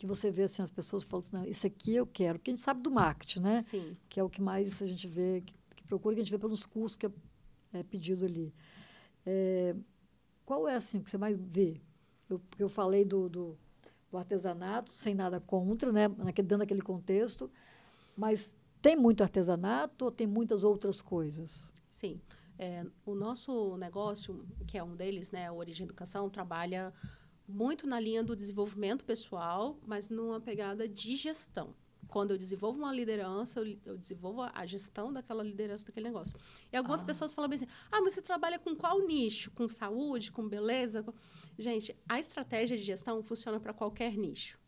você vê assim, as pessoas falam assim, não, isso aqui eu quero. Porque a gente sabe do marketing, né? Sim. Que é o que mais a gente vê, que procura, que a gente vê pelos cursos que é pedido ali. Qual é assim, o que você mais vê? Porque eu falei do artesanato, sem nada contra, né? Dando aquele contexto, mas tem muito artesanato ou tem muitas outras coisas? Sim. O nosso negócio, que é um deles, né, a Origem Educação, trabalha muito na linha do desenvolvimento pessoal, mas numa pegada de gestão. Quando eu desenvolvo uma liderança, eu desenvolvo a gestão daquela liderança, daquele negócio. E algumas pessoas falam assim, mas você trabalha com qual nicho? Com saúde, com beleza? Gente, a estratégia de gestão funciona para qualquer nicho.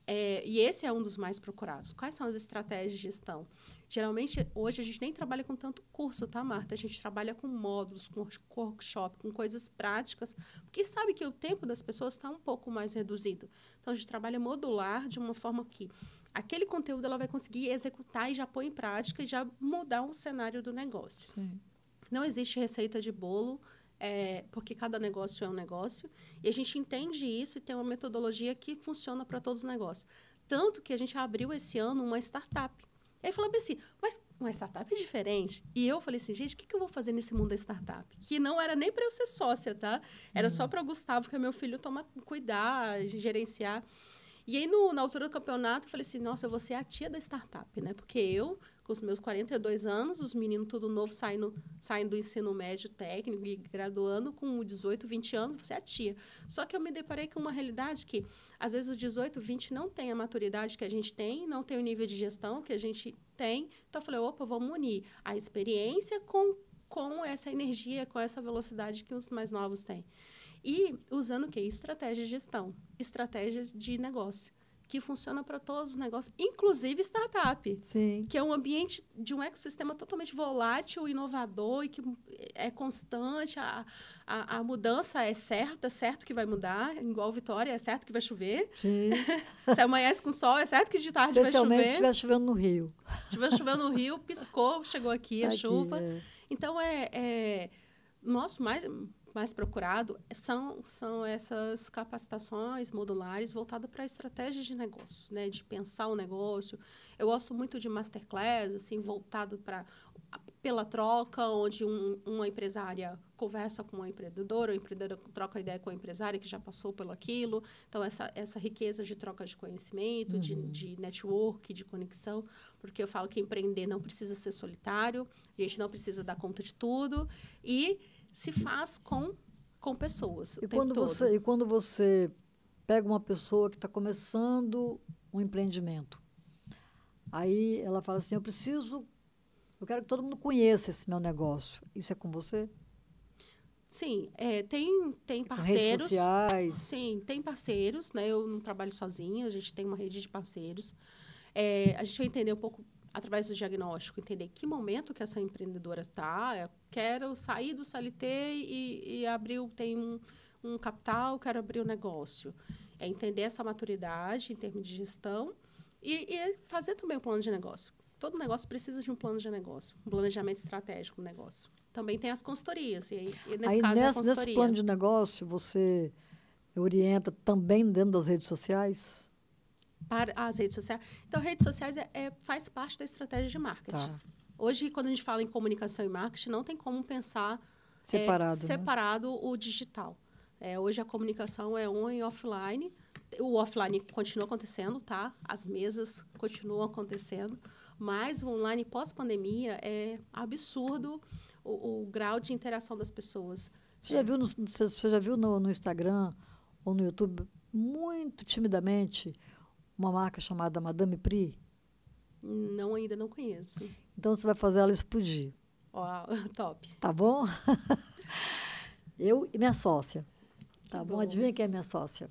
E esse é um dos mais procurados. Quais são as estratégias de gestão? Geralmente, hoje, a gente nem trabalha com tanto curso, tá, Marta? A gente trabalha com módulos, com workshop, com coisas práticas, porque sabe que o tempo das pessoas está um pouco mais reduzido. Então, a gente trabalha modular de uma forma que aquele conteúdo ela vai conseguir executar e já pôr em prática e já mudar o cenário do negócio. Sim. Não existe receita de bolo, porque cada negócio é um negócio, e a gente entende isso e tem uma metodologia que funciona para todos os negócios. Tanto que a gente abriu esse ano uma startup. E aí falou assim, mas uma startup é diferente? E eu falei assim, gente, o que eu vou fazer nesse mundo da startup? Que não era nem para eu ser sócia, tá? Era só para o Gustavo, que é meu filho, cuidar, gerenciar. E aí, na altura do campeonato, eu falei assim, nossa, eu vou ser a tia da startup, né? Porque eu, com os meus 42 anos, os meninos tudo novo, saindo do ensino médio técnico e graduando com 18, 20 anos, vou ser a tia. Só que eu me deparei com uma realidade que, às vezes, os 18, 20 não tem a maturidade que a gente tem, não tem o nível de gestão que a gente tem. Então, eu falei, opa, vamos unir a experiência com essa energia, com essa velocidade que os mais novos têm. E usando o quê? Estratégia de gestão, estratégias de negócio, que funciona para todos os negócios, inclusive startup. Sim. Que é um ambiente de um ecossistema totalmente volátil, inovador e que é constante. A mudança é certo que vai mudar, igual Vitória, é certo que vai chover. Sim. Se amanhece com sol, é certo que de tarde vai chover. Especialmente se estiver chovendo no Rio. Se estiver chovendo no Rio, piscou, chegou aqui a chuva. Então, nosso mais procurado são essas capacitações modulares voltadas para a estratégia de negócio, né? De pensar o negócio. Eu gosto muito de masterclass, assim, voltado pela troca, onde uma empresária conversa com uma empreendedora, o empreendedor troca ideia com a empresária que já passou pelo aquilo. Então, essa riqueza de troca de conhecimento, de network, de conexão, porque eu falo que empreender não precisa ser solitário, a gente não precisa dar conta de tudo, e se faz com pessoas. E quando você pega uma pessoa que está começando um empreendimento, aí ela fala assim, eu quero que todo mundo conheça esse meu negócio. Isso é com você? Sim, tem parceiros. Redes sociais. Sim, tem parceiros, né? Eu não trabalho sozinha, a gente tem uma rede de parceiros. A gente vai entender um pouco através do diagnóstico, entender que momento que essa empreendedora está. Quero sair do CLT e tem um capital, quero abrir um negócio. Entender essa maturidade em termos de gestão e fazer também um plano de negócio. Todo negócio precisa de um plano de negócio, um planejamento estratégico do negócio. Também tem as consultorias, e nesse caso é a consultoria. Nesse plano de negócio, você orienta também dentro das redes sociais? Para as redes sociais. Então, redes sociais faz parte da estratégia de marketing. Tá. Hoje, quando a gente fala em comunicação e marketing, não tem como pensar separado o digital. Hoje, a comunicação é on e offline. O offline continua acontecendo, tá? As mesas continuam acontecendo. Mas o online pós-pandemia é absurdo o grau de interação das pessoas. Você já viu no Instagram ou no YouTube, muito timidamente, uma marca chamada Madame Pri? Não, ainda não conheço. Então, você vai fazer ela explodir. Top. Tá bom? Eu e minha sócia. Tá bom? Adivinha quem é minha sócia?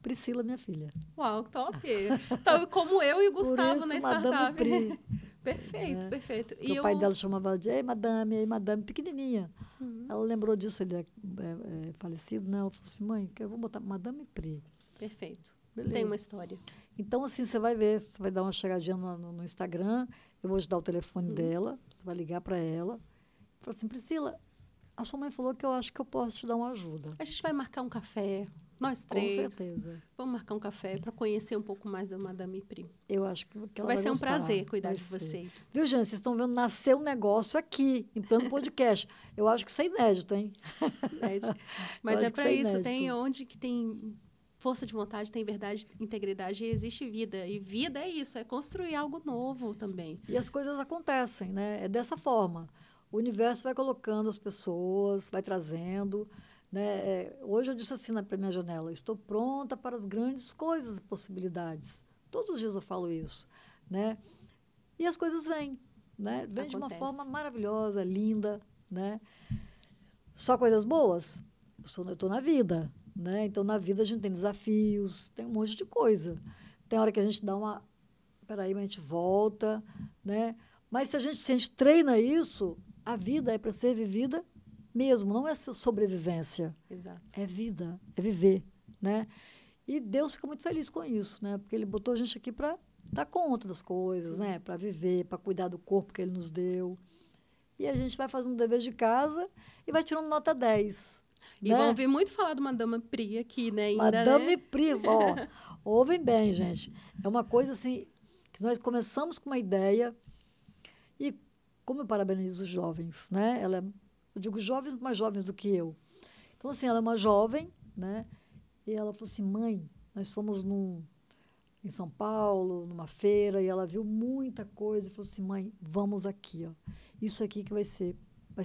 Priscila, minha filha. Uau, top! Então, como eu e o Gustavo Por na isso, Madame startup. Pri. Perfeito, perfeito. Porque o pai dela chamava ela de Ei, madame, pequenininha. Uhum. Ela lembrou disso, ele é falecido, né? Ela falou assim, mãe, eu vou botar Madame Pri. Perfeito. Beleza. Tem uma história. Então, assim, você vai ver, você vai dar uma chegadinha no Instagram, eu vou te dar o telefone dela, você vai ligar para ela. Fala assim, Priscila, a sua mãe falou que eu acho que eu posso te dar uma ajuda. A gente vai marcar um café, nós três. Com certeza. Vamos marcar um café para conhecer um pouco mais da Madame Pri. Eu acho que ela vai ser um gostar. prazer cuidar Vai de ser. vocês. Viu, gente? Vocês estão vendo nascer um negócio aqui, em plano podcast. Eu acho que isso é inédito, hein? Mas é para isso. Inédito. Tem onde que tem força de vontade, tem verdade, integridade e existe vida. E vida é isso, é construir algo novo também. E as coisas acontecem, né? É dessa forma. O universo vai colocando as pessoas, vai trazendo. Né? Hoje eu disse assim para minha janela, estou pronta para as grandes coisas e possibilidades. Todos os dias eu falo isso. Né? E as coisas vêm. Né? Vêm de uma forma maravilhosa, linda. Né? Só coisas boas? Eu estou na vida. Né? Então, na vida, a gente tem desafios, tem um monte de coisa. Tem hora que a gente dá uma... Peraí, mas a gente volta. Né? Mas se a gente treina isso, a vida é para ser vivida mesmo, não é sobrevivência. Exato. É vida, é viver. Né? E Deus fica muito feliz com isso, né? Porque Ele botou a gente aqui para dar conta das coisas, né? Para viver, para cuidar do corpo que Ele nos deu. E a gente vai fazendo o dever de casa e vai tirando nota 10. E né? vão ouvir muito falar do Madame Pri aqui, né? Ainda, Madame né? Pri, ó, ouvem bem, gente. É uma coisa assim, que nós começamos com uma ideia e como eu parabenizo os jovens, né? Eu digo jovens, mais jovens do que eu. Então, assim, ela é uma jovem, né? E ela falou assim, mãe, nós fomos em São Paulo, numa feira, e ela viu muita coisa e falou assim, mãe, vamos aqui, ó. Isso aqui que vai ser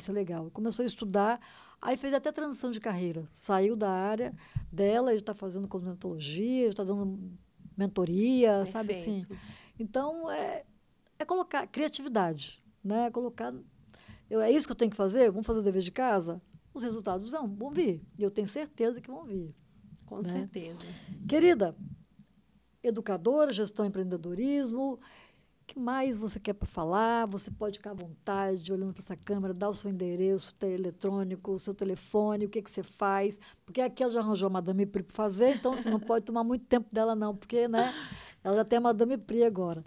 legal. Começou a estudar, aí fez até transição de carreira. Saiu da área dela, ele está fazendo cosmetologia, está dando mentoria, Perfeito. sabe assim? Então, é colocar criatividade, né? Colocar... é isso que eu tenho que fazer? Vamos fazer o dever de casa? Os resultados vão vir. E eu tenho certeza que vão vir. Com certeza. Querida, educadora, gestão e empreendedorismo, o que mais você quer para falar? Você pode ficar à vontade, olhando para essa câmera, dar o seu endereço eletrônico, o seu telefone, o que você faz. Porque aqui ela já arranjou a Madame Pri para fazer, então você não pode tomar muito tempo dela não, porque né, ela já tem a Madame Pri agora.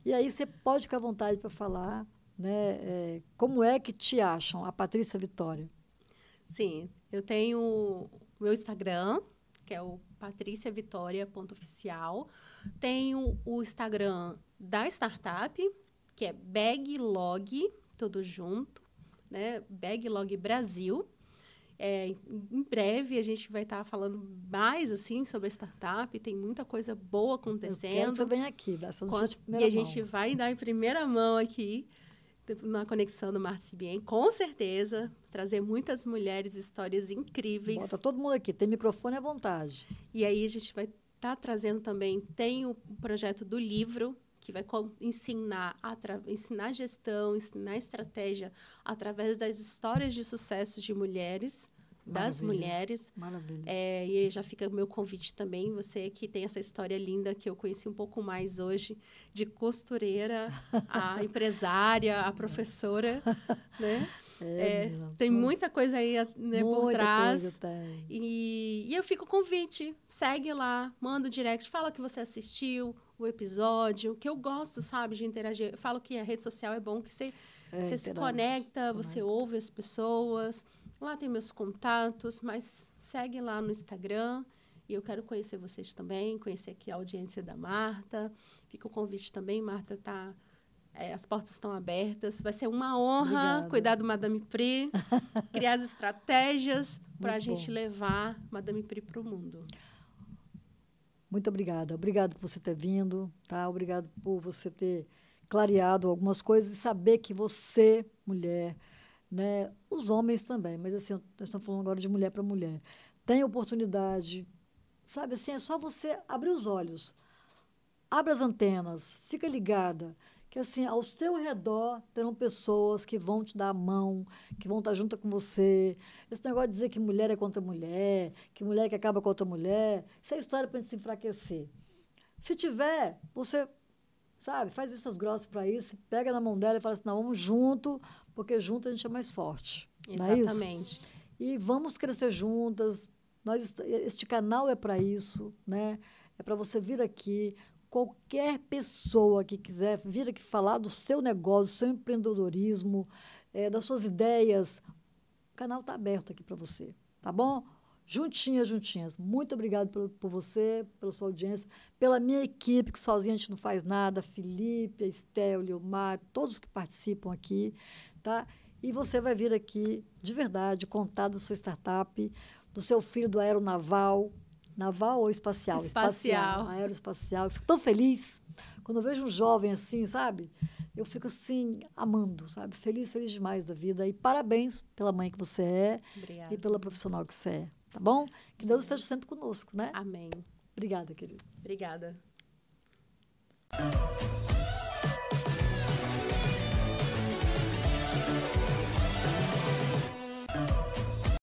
E aí você pode ficar à vontade para falar, né, como é que te acham, a Patrícia Vitória. Sim, eu tenho o meu Instagram, que é o patriciavitoria.oficial. Tenho o Instagram da startup, que é Baglog, tudo junto, né? Baglog Brasil. Em breve a gente vai estar falando mais assim sobre a startup, tem muita coisa boa acontecendo. Eu quero que você venha aqui, dá essa notícia de primeira mão. E a mão. gente vai dar em primeira mão aqui, na conexão do Marta CBN, com certeza, trazer muitas mulheres, histórias incríveis. Bota todo mundo aqui, tem microfone à vontade. E aí a gente vai estar trazendo também, tem o projeto do livro, que vai ensinar gestão, ensinar estratégia através das histórias de sucesso de mulheres, das mulheres. Maravilha. E aí já fica o meu convite também, você que tem essa história linda, que eu conheci um pouco mais hoje, de costureira, a empresária, a professora, né? Tem muita coisa aí, né, por trás. Coisa tem. E eu fico com o convite, segue lá, manda o direct, fala que você assistiu o episódio, que eu gosto, sabe, de interagir. Eu falo que a rede social é bom, que você se conecta, você ouve as pessoas. Lá tem meus contatos, mas segue lá no Instagram. E eu quero conhecer vocês também, conhecer aqui a audiência da Marta. Fica o convite também, Marta, as portas estão abertas. Vai ser uma honra cuidar do Madame Pri, criar as estratégias para a gente levar Madame Pri para o mundo. Muito obrigada. Obrigada por você ter vindo, tá? Obrigado por você ter clareado algumas coisas e saber que você, mulher, né? Os homens também, mas assim, nós estamos falando agora de mulher para mulher. Tem oportunidade, sabe assim, é só você abrir os olhos, abre as antenas, fica ligada, que que assim, ao seu redor terão pessoas que vão te dar a mão, que vão estar junto com você. Esse negócio de dizer que mulher é contra mulher, que mulher que acaba com outra mulher, isso é história para a gente se enfraquecer. Se tiver, você, sabe, faz vistas grossas para isso, pega na mão dela e fala assim, não, vamos junto, porque junto a gente é mais forte. Exatamente. Não é isso? E vamos crescer juntas. Este canal é para isso, né? É para você vir aqui. Qualquer pessoa que quiser vir aqui falar do seu negócio, do seu empreendedorismo, das suas ideias, o canal está aberto aqui para você, tá bom? Juntinhas, juntinhas. Muito obrigada por você, pela sua audiência, pela minha equipe, que sozinha a gente não faz nada, Felipe, a Estel, Leomar, todos que participam aqui, tá? E você vai vir aqui, de verdade, contar da sua startup, do seu filho do aeronaval. Naval ou espacial? Espacial. Aeroespacial. Eu fico tão feliz quando eu vejo um jovem assim, sabe? Eu fico assim, amando, sabe? Feliz, feliz demais da vida. E parabéns pela mãe que você é. Obrigada. E pela profissional que você é. Tá bom? Que Deus esteja sempre conosco, né? Amém. Obrigada, querida. Obrigada.